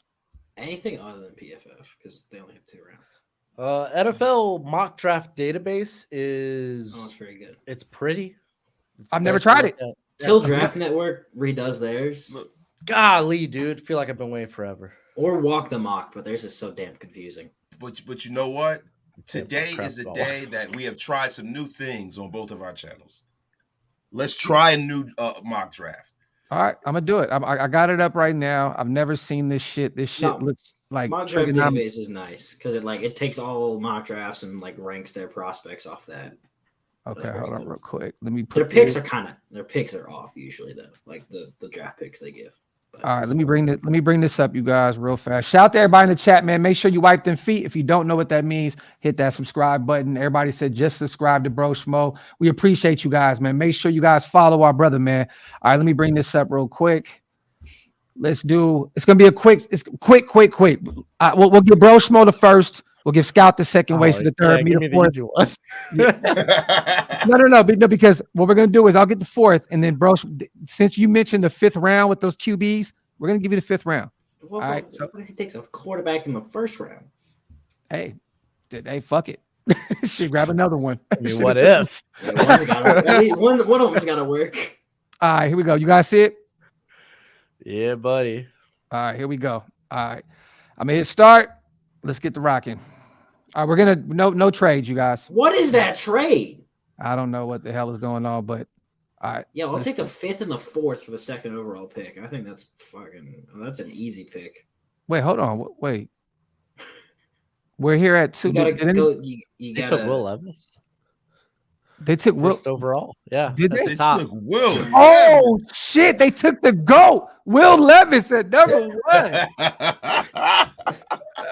Anything other than PFF, because they only have 2 rounds. NFL mock draft database is it's pretty good. It's pretty. I've never tried it. Till Draft Network redoes theirs. Golly, dude. I feel like I've been waiting forever. Or Walk the Mock, but theirs is so damn confusing. But you know what? Today is a day that we have tried some new things on both of our channels. Let's try a new mock draft. All right, I'm gonna do it. I got it up right now. I've never seen this shit. This shit looks like mock draft database is nice because it takes all mock drafts and ranks their prospects off that. Okay, hold on real quick. Let me put their picks are off usually though, like the draft picks they give. But all right, let me bring this up, you guys, real fast. Shout out to everybody in the chat, man. Make sure you wipe them feet. If you don't know what that means, hit that subscribe button. Everybody said just subscribe to Broshmo. We appreciate you guys, man. Make sure you guys follow our brother, man. All right, let me bring this up real quick. It's gonna be a quick. It's quick. We'll give Broshmo the first. We'll give Scout the second, Wasted the third, me the fourth. No, because what we're gonna do is I'll get the fourth, and then since you mentioned the 5th round with those QBs, we're gonna give you the 5th round. What, All right, so what if he takes a quarterback in the first round? hey, fuck it. She grab another one. I mean, what if? Yeah, one's got at least one of them's got to work. All right, here we go. You guys see it? Yeah, buddy. All right, here we go. All right, I'm gonna hit start. Let's get to rocking. All right, we're gonna no trades, you guys. What is that trade? I don't know what the hell is going on, but all right. Yeah, I'll take the 5th and the 4th for the 2nd overall pick. I think that's that's an easy pick. Wait, hold on. Wait. We're here at 2. You gotta go. You They gotta. took Will Levis They took Will. first overall. Yeah. Did at they? the They top. took Will. Oh shit! They took the GOAT, Will Levis at number 1.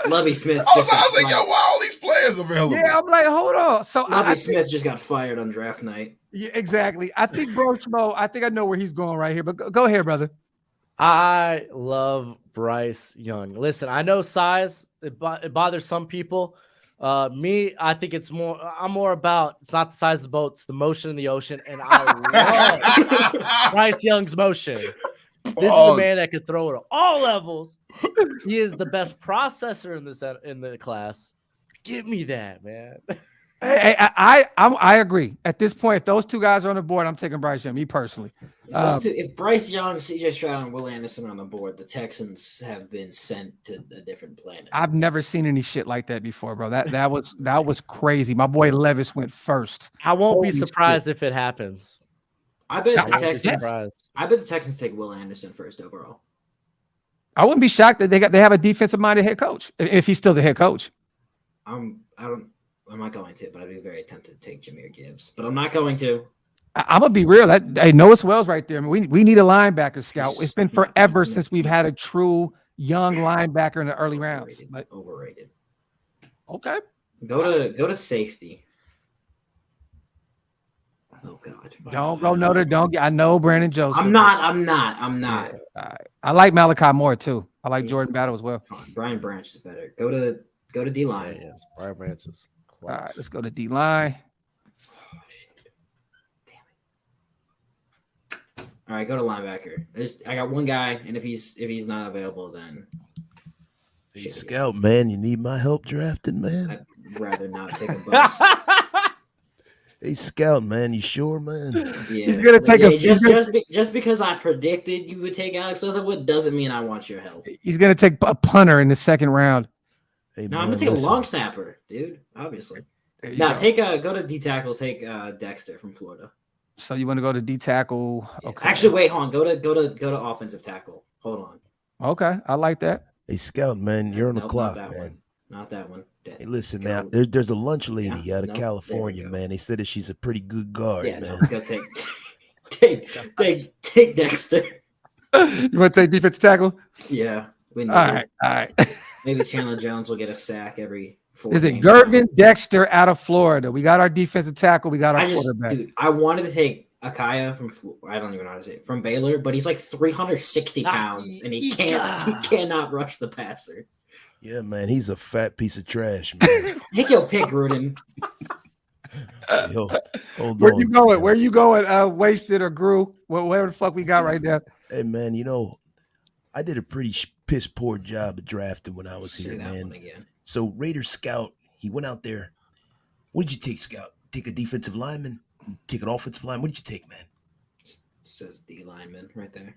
Lovie Smith. I was like, yo, why all these players available? Yeah, I'm like, hold on. So Lovie Smith just got fired on draft night. Yeah, exactly. I think Broshmo. I think I know where he's going right here. But go ahead, brother. I love Bryce Young. Listen, I know size it bothers some people. Me, I think I'm more about it's not the size of the boat, it's the motion in the ocean, and I love Bryce Young's motion. This is a man that can throw it at all levels. He is the best processor in the class. Give me that, man. Hey, I agree. At this point, if those two guys are on the board, I'm taking Bryce Young. Me personally. If Bryce Young, CJ Stroud, and Will Anderson are on the board, the Texans have been sent to a different planet. I've never seen any shit like that before, bro. That was crazy. My boy Levis went first. I won't Holy be surprised shit. if it happens. I bet the I won't be Texans. surprised. I bet the Texans take Will Anderson first overall. I wouldn't be shocked that they have a defensive minded head coach if he's still the head coach. I'm not going to, but I'd be very tempted to take Jahmyr Gibbs, but I'm not going to. I'm gonna be real. Hey, Noah Wells right there. I mean, we need a linebacker scout. It's been forever since we've had a true young linebacker in the early rounds. But Overrated. okay, Go to safety. Oh God. don't go Notre. Don't. I know Brandon Joseph. I'm not. Yeah, all right. I like Malachi Moore too. I like He's- Jordan Battle as well. Fine. Brian Branch is better. Go to D line. Yes, Brian Branches. All right, let's go to D line. Oh, shit. Damn it. All right, go to linebacker. I got one guy, and if he's not available, then Hey, shit. Scout, man, you need my help drafting, man? I'd rather not take a bust. Hey, Scout, man, you sure, man? Yeah. He's gonna take just because I predicted you would take Alex Leatherwood doesn't mean I want your help. He's gonna take a punter in the second round. Hey, No, man, I'm gonna take listen. a long snapper, dude. Obviously. There you No, go. go to D tackle. Take Dexter from Florida. So you want to go to D tackle? Yeah. Okay. Actually, wait, hold on. Go to offensive tackle. Hold on. Okay, I like that. Hey, Scout, man, you're on the Nope, clock, not that man. one. Not that one. Hey, listen, Go. man, there's a lunch lady Yeah, out of nope, there we California, go. man. They said that she's a pretty good guard, Yeah, man. no, go take Dexter. You want to take defensive tackle? Yeah, we need All it. right. Maybe Chandler Jones will get a sack every 4 Is it games. Gervin Dexter out of Florida? We got our defensive tackle. We got our quarterback. Dude, I wanted to take Akaya I don't even know how to say it, from Baylor, but he's like 360 pounds and he cannot rush the passer. Yeah, man, he's a fat piece of trash, man. Take your pick, Rudin. Yo, hold Where on, you going? Scout. Where you going? Wasted or grew? Whatever the fuck we got right now. Hey, man, I did a pretty piss poor job of drafting when I was Say here, that man. one again. So Raiders.Scout, he went out there. What did you take, Scout? Take a defensive lineman? Take an offensive lineman? What did you take, man? Says D lineman right there.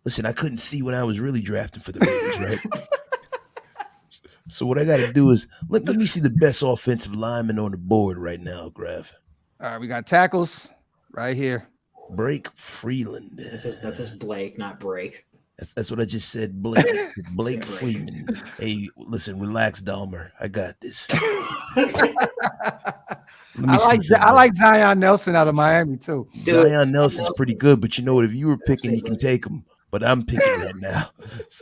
Listen, I couldn't see when I was really drafting for the Raiders, right? So what I got to do is let me see the best offensive lineman on the board right now, Graphk. All right, we got tackles right here. Blake Freeland. That says Blake, not break. That's what I just said, Blake. Blake Blake. Freeman. Hey, listen, relax, Dahmer. I got this. I like Zion Nelson out of Miami too. Dude, Zion Nelson's pretty good, but you know what? If you were picking, you can take him. But I'm picking right now.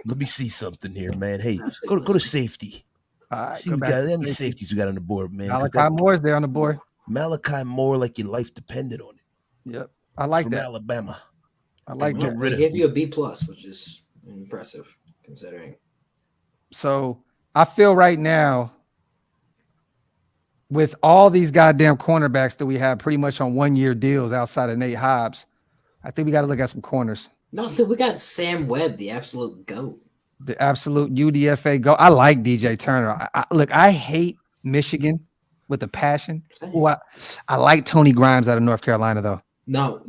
Let me see something here, man. Hey, go to safety. All right, See, go we back got to how many safety. safeties we got on the board, man. 'Cause Malachi Moore's there on the board. Malachi Moore, like your life depended on it. Yep, I like From that. Alabama. I like Get that. rid I of gave him. you a B plus, which is impressive considering. So I feel right now, with all these goddamn cornerbacks that we have pretty much on 1-year deals outside of Nate Hobbs, I think we got to look at some corners. No, dude, we got Sam Webb, the absolute goat. The absolute UDFA go. I like DJ Turner. Look, I hate Michigan with a passion. Ooh, I like Tony Grimes out of North Carolina, though. No.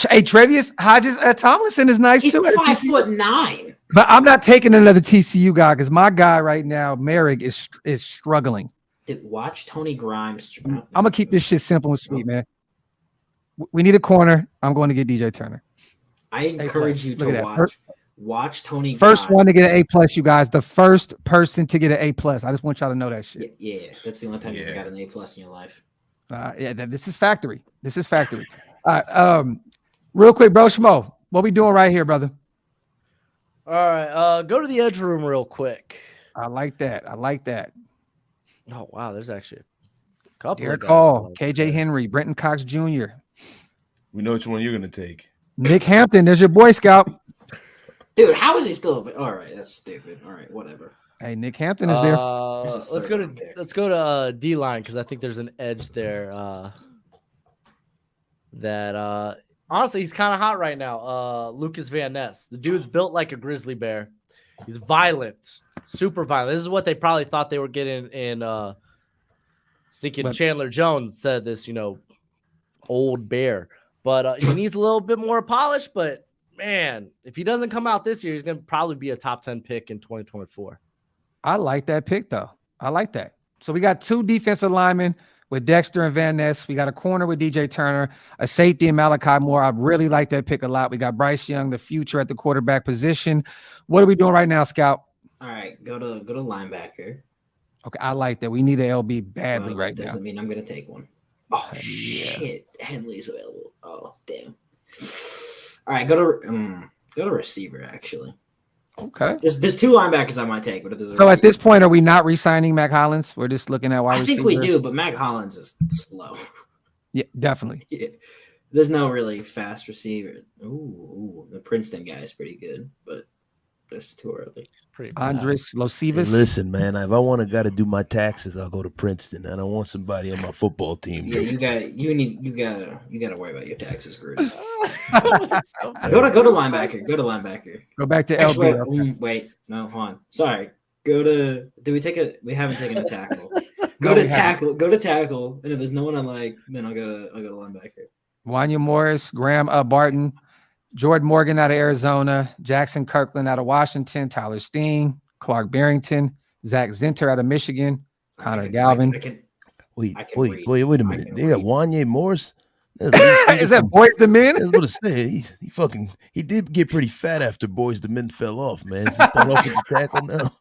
Hey, Trevius Hodges Tomlinson is nice He's too. 5'9". But I'm not taking another TCU guy because my guy right now, Merrick, is struggling. Dude, watch Tony Grimes. I'm gonna keep this shit simple and sweet, man. We need a corner. I'm going to get DJ Turner. I encourage you to watch Tony Grimes. First one to get an A+, you guys. The first person to get an A+. I just want y'all to know that shit. Yeah. That's the only time you got an A+ in your life. This is factory. All right. Real quick, Broshmo, what we doing right here, brother? All right. Go to the edge room real quick. I like that. Oh wow, there's actually a couple. Derek Hall, KJ Henry, Brenton Cox Jr. We know which one you're gonna take. Nick Hampton, there's your Boy Scout. Dude, how is he still? All right, that's stupid. All right, whatever. Hey, Nick Hampton is there. Let's go to D line because I think there's an edge there. That honestly he's kind of hot right now. Lucas Van Ness, the dude's built like a grizzly bear. He's violent, super violent. This is what they probably thought they were getting in stinking Chandler Jones said this, old bear. But he needs a little bit more polish. But man, if he doesn't come out this year, he's going to probably be a top 10 pick in 2024. I like that pick, though. I like that. So we got 2 defensive linemen with Dexter and Van Ness. We got a corner with DJ Turner, a safety in Malachi Moore. I really like that pick a lot. We got Bryce Young, the future at the quarterback position. What are we doing right now, Scout? All right, go to linebacker. Okay, I like that. We need an LB badly right now. Doesn't mean I'm gonna take one. Oh shit, Henley's available. Oh damn. All right, go to receiver actually. Okay. There's 2 linebackers I might take, but if there's at this point, are we not re-signing Mac Hollins? We're just looking at wide receiver. I think we do, but Mac Hollins is slow. Yeah, definitely. Yeah. There's no really fast receiver. Ooh, the Princeton guy is pretty good, but that's too early. He's pretty Andres Losivas. Hey, listen, man, if I want to got to do my taxes, I'll go to Princeton. I don't want somebody on my football team. Yeah, you gotta worry about your taxes, Gruden. Go to linebacker. Go back to LB. Wait, no, hold on. Sorry. We haven't taken a tackle. Go to tackle. And if there's no one I like, then I'll go to linebacker. Wanya Morris, Graham Barton, Jordan Morgan out of Arizona, Jackson Kirkland out of Washington, Tyler Steen, Clark Barrington, Zach Zinter out of Michigan, Connor Galvin. Wait a minute. They got Wanya Morris. Is that Boys the Men? I was going to say he did get pretty fat after Boys the Men fell off, man. Is he start off with the tackle now?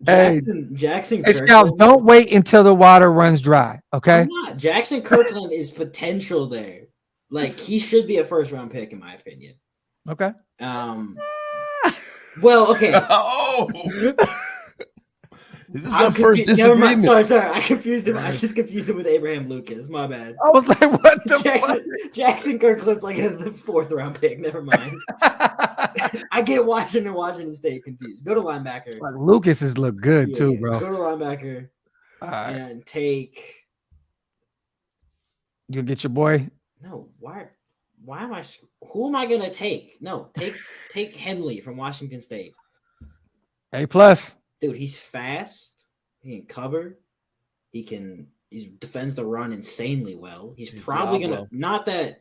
Jackson Hey, Scout, don't wait until the water runs dry, okay? Jackson Kirkland is potential there. Like, he should be a first-round pick, in my opinion. Okay. Well, okay. Is this our first disagreement? Sorry. I confused him. I just confused him with Abraham Lucas. My bad. I was like, what the fuck? Jackson Kirkland's like the 4th-round pick. Never mind. I get Washington State confused. Go to linebacker. Like, Lucas has looked good too, bro. Go to linebacker and take. You get your boy. No, why am I? Who am I gonna take? No, take Henley from Washington State. A+. Dude, he's fast. He can cover. He defends the run insanely well. He's probably gonna not that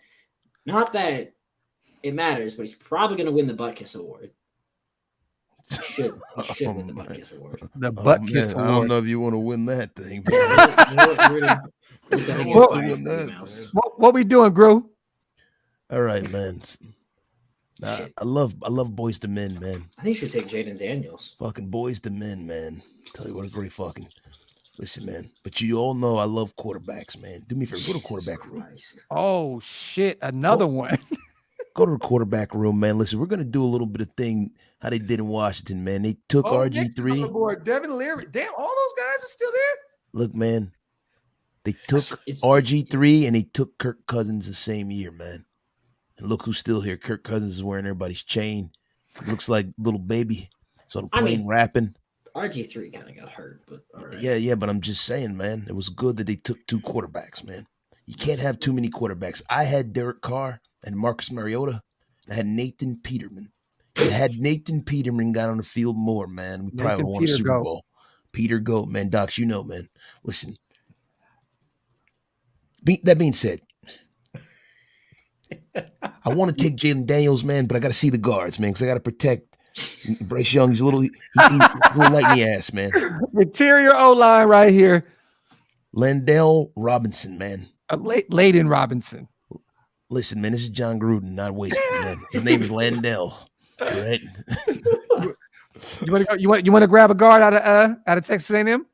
it matters, but he's probably gonna win the Butt Kiss Award. He should win the Butt Kiss Award. The Butt Kiss Award. I don't know if you want to win that thing. What we doing, Gru? All right, man. I love Boys to Men, man. I think you should take Jaden Daniels. Fucking Boys to Men, man. Tell you what a great fucking. Listen, man. But you all know I love quarterbacks, man. Do me a favor. Go to quarterback room. Oh shit! Another one. Go to the quarterback room, man. Listen, we're gonna do a little bit of thing how they did in Washington, man. They took RG3. Devin Leary. Damn, all those guys are still there. Look, man. They took RG3 and they took Kirk Cousins the same year, man. And look who's still here. Kirk Cousins is wearing everybody's chain. It looks like little baby. So I'm playing rapping. RG3 kind of got hurt, but all right. Yeah, but I'm just saying, man. It was good that they took 2 quarterbacks, man. You can't have too many quarterbacks. I had Derek Carr. and Marcus Mariota. I had Nathan Peterman. Had Nathan Peterman got on the field more, man, we probably won a Super Bowl. Peter Goat, man. Docs, you know, man. Listen. That being said, I want to take Jalen Daniels, man, but I got to see the guards, man, because I got to protect Bryce Young. He's a little light in the ass, man. Interior O-line right here. Landell Robinson, man. Layden Robinson. Listen, man, this is John Gruden, not wasted, man. His name is Landell. All right. You want to grab a guard out of Texas A&M?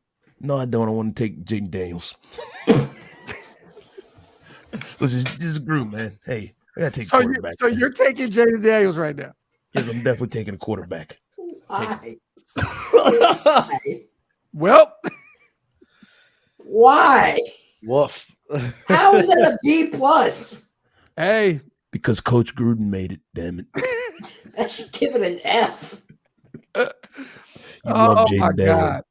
No, I don't. I want to take Jaden Daniels. Listen, this is Gruden, man. Hey, I gotta take quarterback. So you're taking Jaden Daniels right now? Yes, I'm definitely taking a quarterback. Why? Well, why? Woof. How is that a B plus? Hey, because Coach Gruden made it. Damn it! That should give it an F. You love my Jaden Daniels.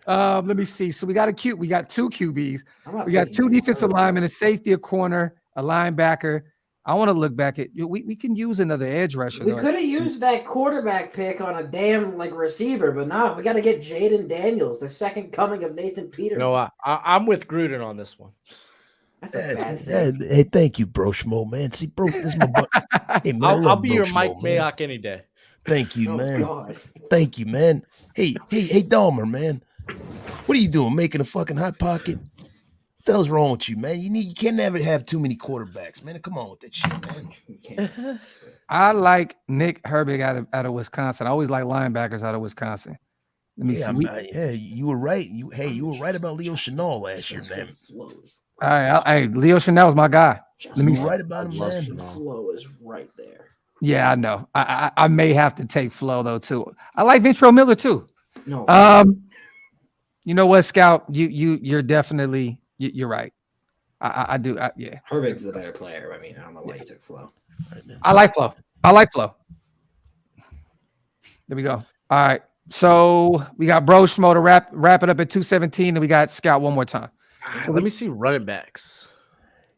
God. Let me see. So we got two QBs. We got two defensive linemen, a safety, a corner, a linebacker. I want to look back at we can use another edge rusher. We could have used that quarterback pick on a damn receiver, but no, we got to get Jaden Daniels, the second coming of Nathan Peterman. No, I'm with Gruden on this one. That's a bad thing. Hey, thank you, Broshmo, man. See, bro, this is my butt. Hey, man, I'll be your Broshmo, Mike man. Mayock any day. Thank you, man. God. Thank you, man. Hey, Dahmer, man. What are you doing? Making a fucking hot pocket? What the hell's wrong with you, man? You can't never have too many quarterbacks, man. Come on with that shit, man. I like Nick Herbig out of Wisconsin. I always like linebackers out of Wisconsin. Let me see. You were right. You were right about Leo Chenal last year, man. All right, hey, Leo Chenal was my guy. Let me right about him, man. The flow is right there. Yeah, I know. I may have to take Flo though too. I like Ventrell Miller too. No. You know what, Scout? You're definitely you're right. I do. Yeah. Herbig's the better player. I mean, I don't know why you took Flo. I like Flo. There we go. All right. So we got Broshmo to wrap it up at 217, and we got Scout one more time. Let me see running backs.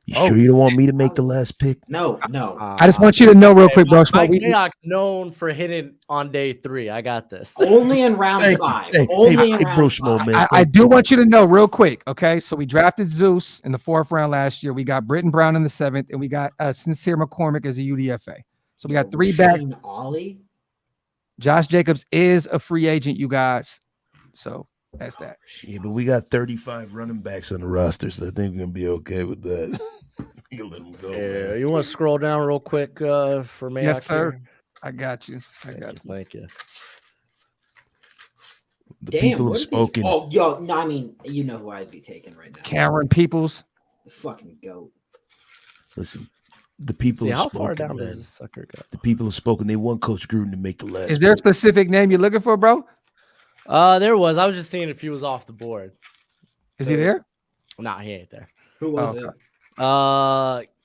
You sure you don't want me to make the last pick? No. I just want you to know real quick, Broshmo. Mike Mayock's known for hitting on day 3. I got this. Only in round 5. Hey, Only in round Broshmo, 5. man. I do want you to know real quick, okay? So we drafted Zeus in the 4th round last year. We got Britton Brown in the 7th, and we got Sincere McCormick as a UDFA. So we got 3 backs. Ollie. Josh Jacobs is a free agent, you guys. So that's that. Yeah, but we got 35 running backs on the roster, so I think we're gonna be okay with that. We can let them go. Yeah, you want to scroll down real quick for Mayock? Yes, sir. Here? I got you. Thank you. The people have spoken. I mean, you know who I'd be taking right now. Cameron Peoples. The fucking GOAT. Listen, the people have how spoken, far down man. does this sucker go? The people have spoken. They want Coach Gruden to make the last. Is there a pick. specific name you're looking for, bro? There was. I was just seeing if he was off the board. Is he there? No, he ain't there. Who was it?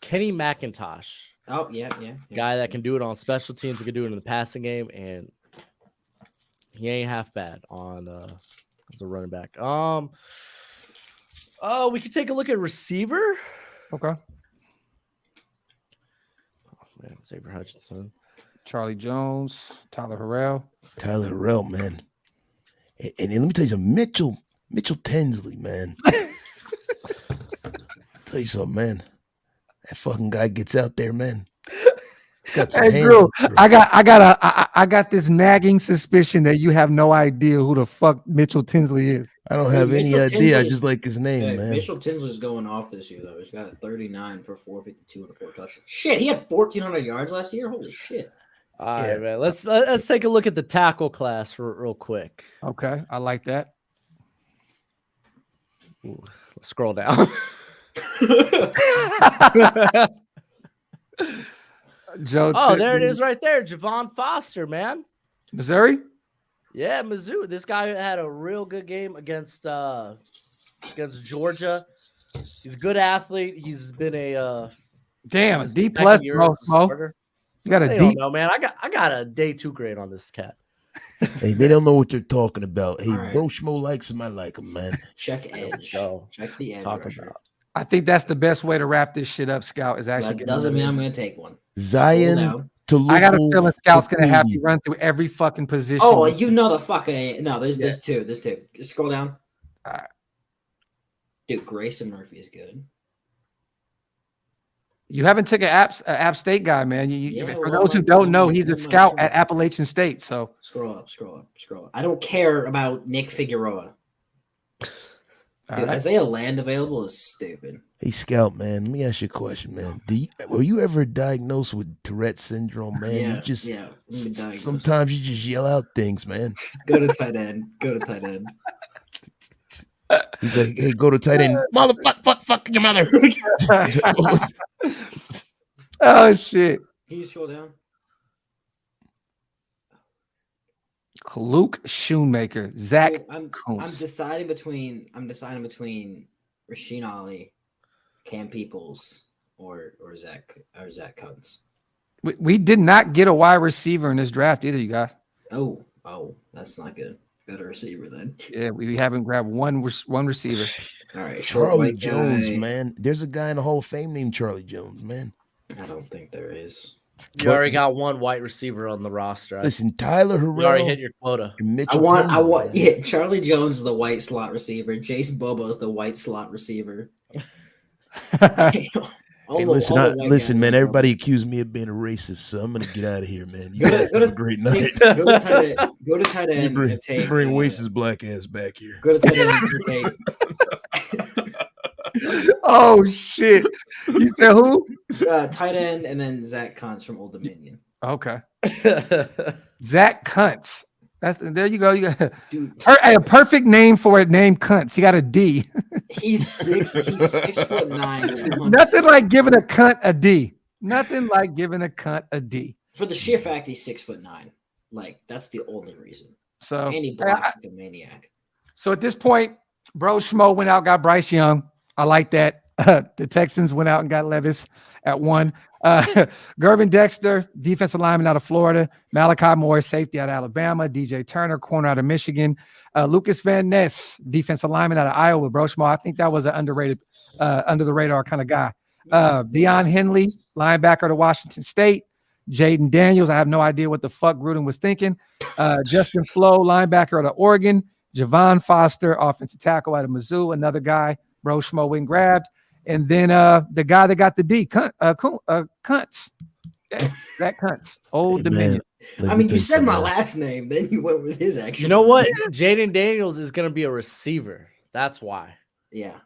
Kenny McIntosh. Oh, yeah. Guy that can do it on special teams, can do it in the passing game, and he ain't half bad on as a running back. We could take a look at receiver. Okay. Oh, man, Xavier Hutchinson. Charlie Jones, Tyler Harrell, man. And let me tell you something, Mitchell Tinsley, man. Tell you something, man. That fucking guy gets out there, man. He's got some Hey, hands Drew, up there. I got this nagging suspicion that you have no idea who the fuck Mitchell Tinsley is. I don't have any idea. I just like his name, man. Mitchell Tinsley's going off this year, though. He's got 39 for 452 and a 4 touchdowns. Shit, he had 1,400 yards last year. Holy shit. All right, man. Let's take a look at the tackle class real quick. Okay, I like that. Ooh, let's scroll down. Joe. There it is right there. Javon Foster, man. Missouri? Yeah, Mizzou. This guy had a real good game against Georgia. He's a good athlete. He's been a D plus, bro. You got a D. No, man. I got a day 2 grade on this cat. Hey, they don't know what they're talking about. Hey, right. Broshmo likes him. I like him, man. Check edge. Go. Check the edge. Talking about. I think that's the best way to wrap this shit up, Scout. Is actually That doesn't mean I'm going to take one. Zion to I got a feeling Scout's going to have Queenie. you run through every fucking position. Oh, you know the fuck I ain't. No, there's two. There's two. Scroll down. All right. Dude, Grayson Murphy is good. You haven't took an App State guy, man. For those who don't know, he's a scout at Appalachian State. So scroll up. I don't care about Nick Figueroa. Dude, Isaiah Land available is stupid. Hey, Scout, man, let me ask you a question, man. Were you ever diagnosed with Tourette syndrome, man? Sometimes you just yell out things, man. Go to tight end. He's like, hey, go to tight end. Motherfucker, fuck your mother. Oh, shit. Can you scroll down? Luke Shoemaker, Zach. I'm deciding between Rasheen Ali, Cam Peoples, or Zach Kuntz. We did not get a wide receiver in this draft either, you guys. Oh, that's not good. Got a receiver then. Yeah, we haven't grabbed one receiver. All right, Charlie Jones, man. There's a guy in the Hall of Fame named Charlie Jones, man. I don't think there is. You already got one white receiver on the roster. Listen, Tyler Harrell. You already hit your quota. I want. Yeah, Charlie Jones is the white slot receiver. Jace Bobo is the white slot receiver. Hey, listen, man. Everybody accused me of being a racist, so I'm gonna get out of here, man. You guys have a great night. Go to tight end. Bring Wace's black ass back here. Go to tight end and take. Oh shit! You said who? Tight end, and then Zach Kuntz from Old Dominion. Okay. Zach Kuntz. There you go. You got a perfect name for a name Kuntz. He got a D. He's 6'9". Nothing like giving a cunt a D. Nothing like giving a cunt a D. For the sheer fact he's 6'9". Like that's the only reason. So and he blocks like a maniac. So at this point, Broshmo went out, got Bryce Young. I like that. The Texans went out and got Levis at 1. Gervin Dexter, defensive lineman out of Florida. Malachi Moore, safety out of Alabama. DJ Turner, corner out of Michigan. Lucas Van Ness, defensive lineman out of Iowa. Broshmo, I think that was an underrated, under the radar kind of guy. Deion Henley, linebacker to Washington State. Jaden Daniels, I have no idea what the fuck Gruden was thinking. Justin Flo, linebacker out of Oregon. Javon Foster, offensive tackle out of Mizzou. Another guy Broshmo went and grabbed. And then the guy that got the D, Kuntz. Yeah, that Kuntz. Old Dominion. I mean, you said my last name, then you went with his actual. You know what? Jaden Daniels is going to be a receiver. That's why. Yeah.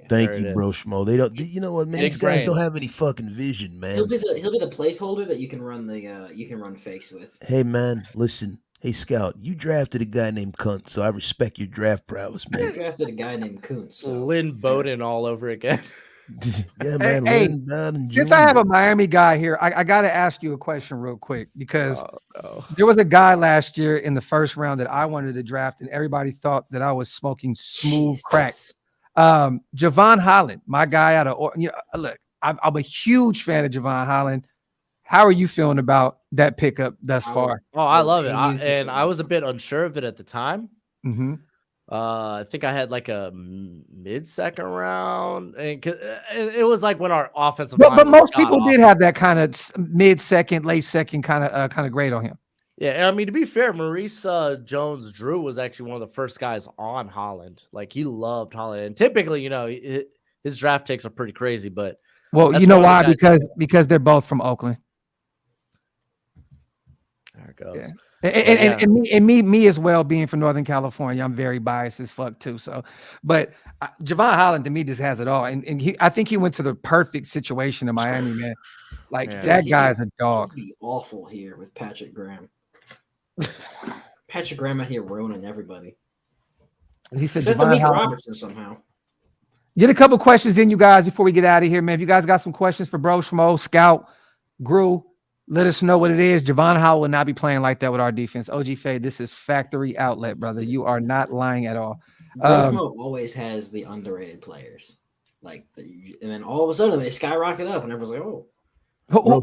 Thank you, Broshmo. They don't. You know what, man? These guys don't have any fucking vision, man. He'll be the placeholder that you can run fakes with. Hey, man, listen. Hey, Scout, you drafted a guy named Kuntz, so I respect your draft prowess, man. You drafted a guy named Kuntz. So. Lynn Bowden all over again. Yeah, man. Hey, since I have a Miami guy here, I got to ask you a question real quick because there was a guy last year in the first round that I wanted to draft, and everybody thought that I was smoking smooth crack. Javon Holland, my guy out of look, I'm a huge fan of Javon Holland. How are you feeling about that pickup thus far? Oh, I love it. I was a bit unsure of it at the time. Mm-hmm. I think I had like a mid-second round, and it was like when our offensive. But most people did have that kind of mid-second, late-second kind of grade on him. Yeah, I mean, to be fair, Maurice Jones-Drew was actually one of the first guys on Holland. Like, he loved Holland. And typically, his draft takes are pretty crazy, but... Well, you know why? Because they're both from Oakland. There it goes. Yeah. And me as well, being from Northern California, I'm very biased as fuck too. So, but Javon Holland to me just has it all, and I think he went to the perfect situation in Miami, man. Like that guy's a dog. He'd be awful here with Patrick Graham. Patrick Graham out here ruining everybody. He said except Mika Robertson somehow. Get a couple questions in, you guys, before we get out of here, man. If you guys got some questions for Broshmo, Scout, Gru, let us know what it is. Javon Howell will not be playing like that with our defense. OG Fade, this is factory outlet, brother. You are not lying at all. Broshmo always has the underrated players. And then all of a sudden they skyrocket up and everyone's like, oh.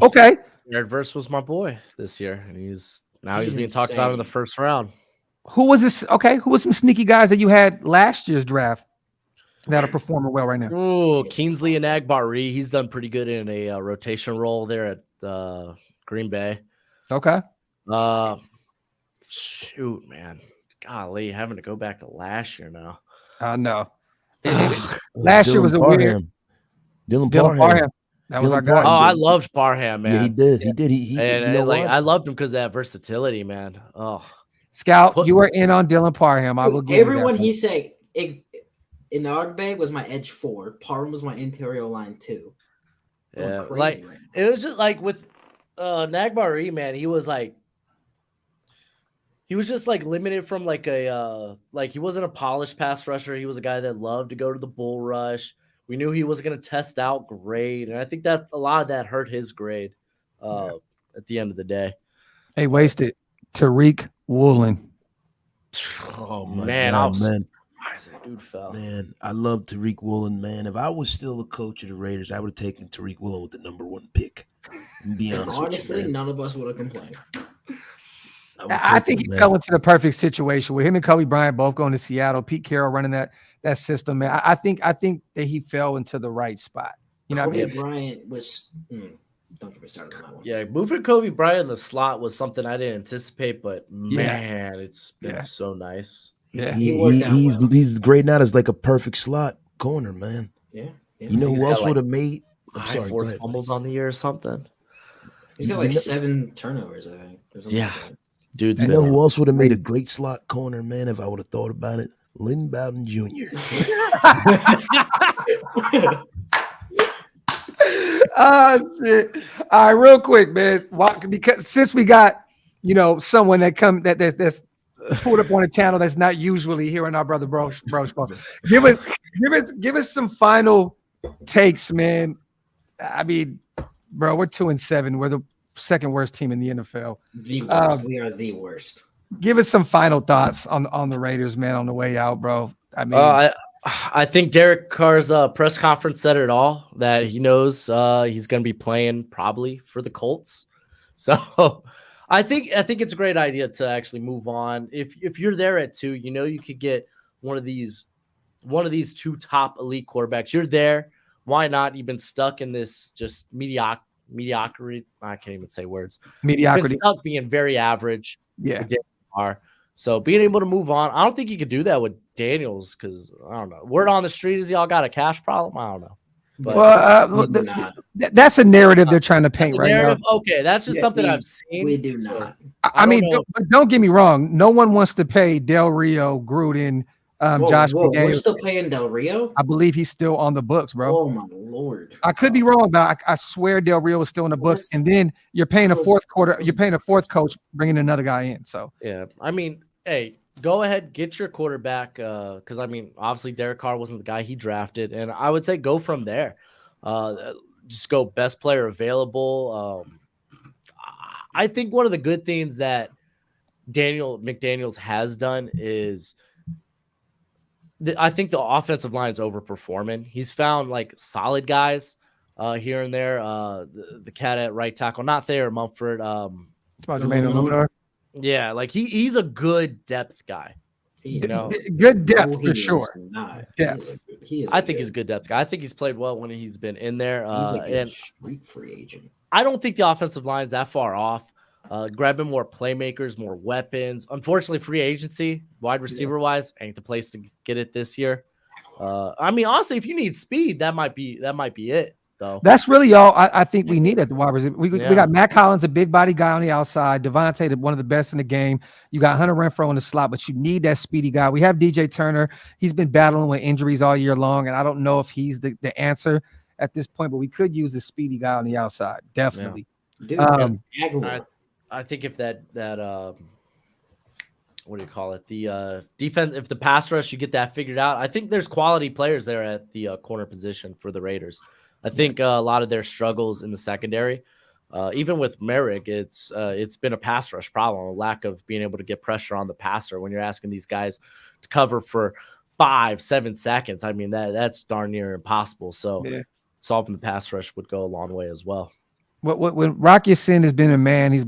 Okay. Jared Verse was my boy this year, and he's being talked about in the first round. Who was this? Okay. Who was some sneaky guys that you had last year's draft? that are performing well right now? Ooh, Kingsley and Agbari. He's done pretty good in a rotation role there at Green Bay. Okay. Shoot, man. Golly, having to go back to last year now. I know. Last year was a weird. Dylan Parham. That was our guy. Oh, I loved Parham, man. Yeah, he did. He did. He and you know what? I loved him because of that versatility, man. Oh, Scout, you were in on Dylan Parham. I will give everyone you that. He said Inagbe was my edge 4. Parham was my interior line 2. Yeah, like right, it was just like with Nagbari, man. He was just like limited from like a like he wasn't a polished pass rusher. He was a guy that loved to go to the bull rush. We knew he was going to test out grade, and I think that a lot of that hurt his grade at the end of the day. Hey, wasted Tariq Woolen. Oh my man, God, man. That dude fell. Man, I love Tariq Woolen, man. If I was still a coach of the Raiders, I would have taken Tariq Woolen with the #1 pick. Be honest honestly, with you, none of us would have complained. I think he fell into the perfect situation with him and Kobe Bryant both going to Seattle. Pete Carroll running that system, man. I think that he fell into the right spot. You know, Kobe Bryant was. Don't get me started on that one. Yeah, moving Kobe Bryant in the slot was something I didn't anticipate, but man, it's been so nice. Yeah, he's great now as like a perfect slot corner, man. Yeah. You know who else would have made? I'm sorry, 4 fumbles on the year or something. He's got like 7 turnovers, I think. Yeah. Dude, you know who else would have made a great slot corner, man, if I would have thought about it? Lynn Bowden Jr. Oh shit! All right, real quick, man. Because since we got someone that's pulled up on a channel that's not usually here in our brother Broshmo, give us some final takes, man. I mean, bro, we're 2-7. We're the second worst team in the NFL. The worst. We are the worst. Give us some final thoughts on the Raiders, man, on the way out, bro. I mean, I think Derek Carr's press conference said it all, that he knows he's going to be playing probably for the Colts. So I think it's a great idea to actually move on. If you're there at 2, you could get one of these 2 top elite quarterbacks. You're there. Why not? You've been stuck in this just mediocrity. I can't even say words. Mediocrity. You've been stuck being very average. Yeah. So being able to move on, I don't think you could do that with Daniels because I don't know. Word on the street is y'all got a cash problem. I don't know. But that's a narrative they're trying to paint right now. Okay, that's just something I've seen. We do not. I mean, don't get me wrong. No one wants to pay Del Rio, Gruden, Josh McDaniels. We're still paying Del Rio? I believe he's still on the books, bro. Oh my Lord. I could be wrong, but I swear Del Rio is still in the books. And then you're paying a fourth coach, bringing another guy in. So yeah, I mean, hey, go ahead, get your quarterback. Because I mean, obviously Derek Carr wasn't the guy he drafted, and I would say go from there. Just go best player available. I think one of the good things that McDaniels has done is I think the offensive line is overperforming. He's found like solid guys here and there. The cat at right tackle, not there, Mumford. Yeah, like he's a good depth guy. Good depth for sure. I think he's a good depth guy. I think he's played well when he's been in there. He's a good street free agent. I don't think the offensive line's that far off. Grabbing more playmakers, more weapons. Unfortunately, free agency, wide receiver wise, ain't the place to get it this year. I mean, honestly, if you need speed, that might be it, though. That's really all I think we need at the wide receiver. We got Matt Collins, a big body guy on the outside. Devontae, one of the best in the game. You got Hunter Renfrow in the slot, but you need that speedy guy. We have DJ Turner. He's been battling with injuries all year long, and I don't know if he's the answer at this point, but we could use the speedy guy on the outside. Definitely. Yeah. Dude, I think if that what do you call it? The defense, if the pass rush, you get that figured out. I think there's quality players there at the corner position for the Raiders. I think a lot of their struggles in the secondary, even with Merrick, it's been a pass rush problem, a lack of being able to get pressure on the passer when you're asking these guys to cover for 5-7 seconds. I mean, that's darn near impossible. So solving the pass rush would go a long way as well. When Rocky Sin has been a man, he's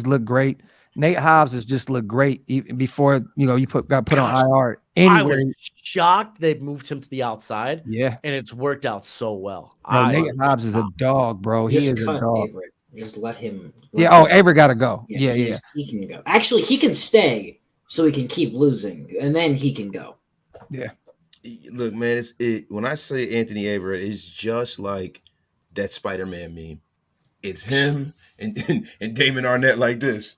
looked great. Nate Hobbs has just looked great even before you got put on IR I was shocked they moved him to the outside. Yeah. And it's worked out so well. Bro, Nate Hobbs is a dog, bro. He is a dog. Avery. Just let him. Avery got to go. Yeah. He can go. Actually, he can stay so he can keep losing, and then he can go. Yeah. Look, man, when I say Anthony Averett, it's just like that Spider-Man meme. It's him and Damon Arnett like this.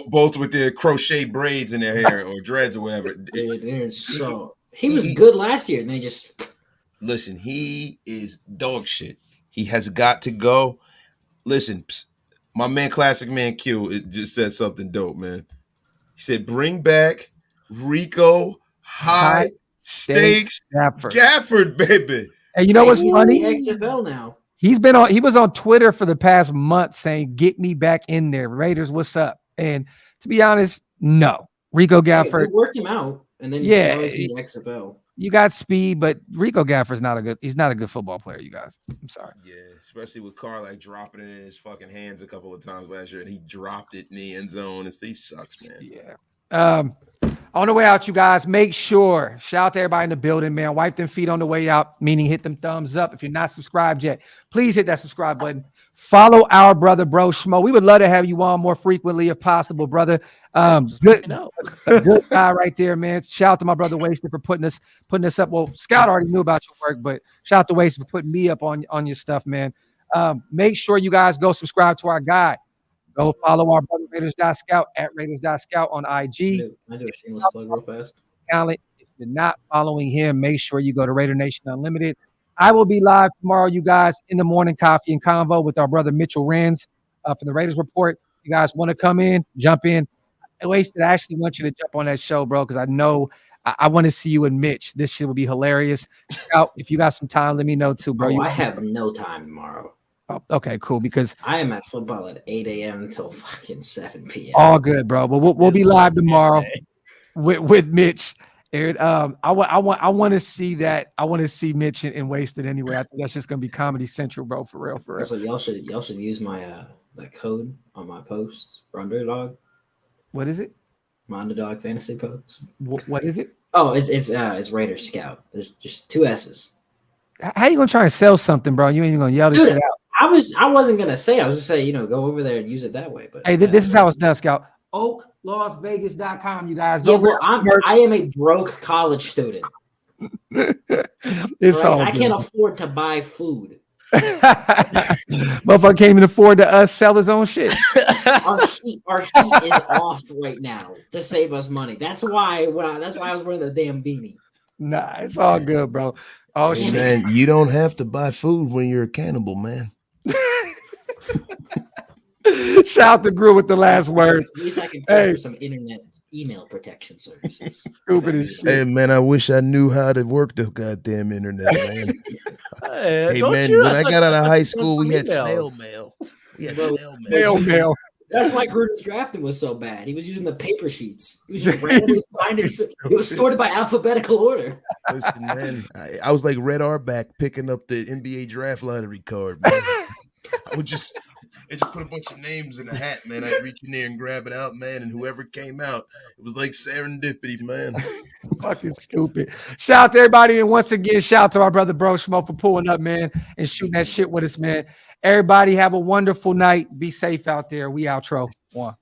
Both with their crochet braids in their hair or dreads or whatever. He was good last year, and they just listen. He is dog shit. He has got to go. Listen, my man, Classic Man Q, it just said something dope, man. He said, "Bring back Rico High Stakes Gafford, baby." And you know what's funny? XFL now. He was on Twitter for the past month saying, "Get me back in there, Raiders. What's up?" And to be honest, no. Rico Gafford worked him out, and then now he's in the XFL. You got speed, but Rico Gafford's he's not a good football player, you guys. I'm sorry. Yeah, especially with Carr like dropping it in his fucking hands a couple of times last year, and he dropped it in the end zone. He sucks, man. Yeah. On the way out, you guys, make sure, shout out to everybody in the building, man. Wipe them feet on the way out, meaning hit them thumbs up. If you're not subscribed yet, please hit that subscribe button. Follow our brother, Broshmo. We would love to have you on more frequently if possible, brother. Good, a good guy right there, man. Shout out to my brother Wasted for putting us up. Well, Scout already knew about your work, but shout out to Wasted for putting me up on your stuff, man. Make sure you guys go subscribe to our guy. Go follow our brother Raiders.Scout at Raiders.Scout on IG. I do a shameless plug real fast. Talent. If you're not following him, make sure you go to Raider Nation Unlimited. I will be live tomorrow, you guys, in the morning coffee and convo with our brother Mitchell Renz from the Raiders Report. You guys want to come in, jump in. I actually want you to jump on that show, bro, because I know I want to see you and Mitch. This shit will be hilarious. Scout, if you got some time, let me know too, bro. I have no time tomorrow. Oh, okay, cool. Because I am at football at 8 a.m. until fucking 7 p.m. All good, bro. But we'll be live tomorrow with Mitch. Aaron, I want to see that. I want to see Mitch and Wasted anyway. I think that's just gonna be Comedy Central, bro. For real. So y'all should use my that code on my posts for Underdog. What is it? My Underdog fantasy post. What is it? Oh, it's Raiders.Scout. There's just 2 S's. How you gonna try and sell something, bro? You ain't even gonna yell this shit out. I wasn't gonna say. I was just saying, go over there and use it that way. But hey, this is how it's done, Scout. Oaklosvegas.com, you guys. I am a broke college student. It's all I can't afford to buy food. Motherfucker can't even afford to sell his own shit. Our heat is off right now to save us money. That's why I was wearing the damn beanie. Nah, it's all good, bro. Oh shit, man, you don't have to buy food when you're a cannibal, man. Shout out to Gru with the last words. At least I can pay for some internet email protection services. Stupid as shit. Hey man, I wish I knew how to work the goddamn internet, man. Hey man, when I got out of high school, we had snail mail. Snail mail. That's why Gruden's drafting was so bad. He was using the paper sheets. He was just randomly finding. It was sorted by alphabetical order. Listen, man, I was like Red Auerbach picking up the NBA draft lottery card, man. I would just put a bunch of names in a hat, man. I'd reach in there and grab it out, man, and whoever came out, it was like serendipity, man. Fucking stupid. Shout out to everybody, and once again, shout out to our brother Broshmo for pulling up, man, and shooting that shit with us, man. Everybody have a wonderful night. Be safe out there. We outro. 1.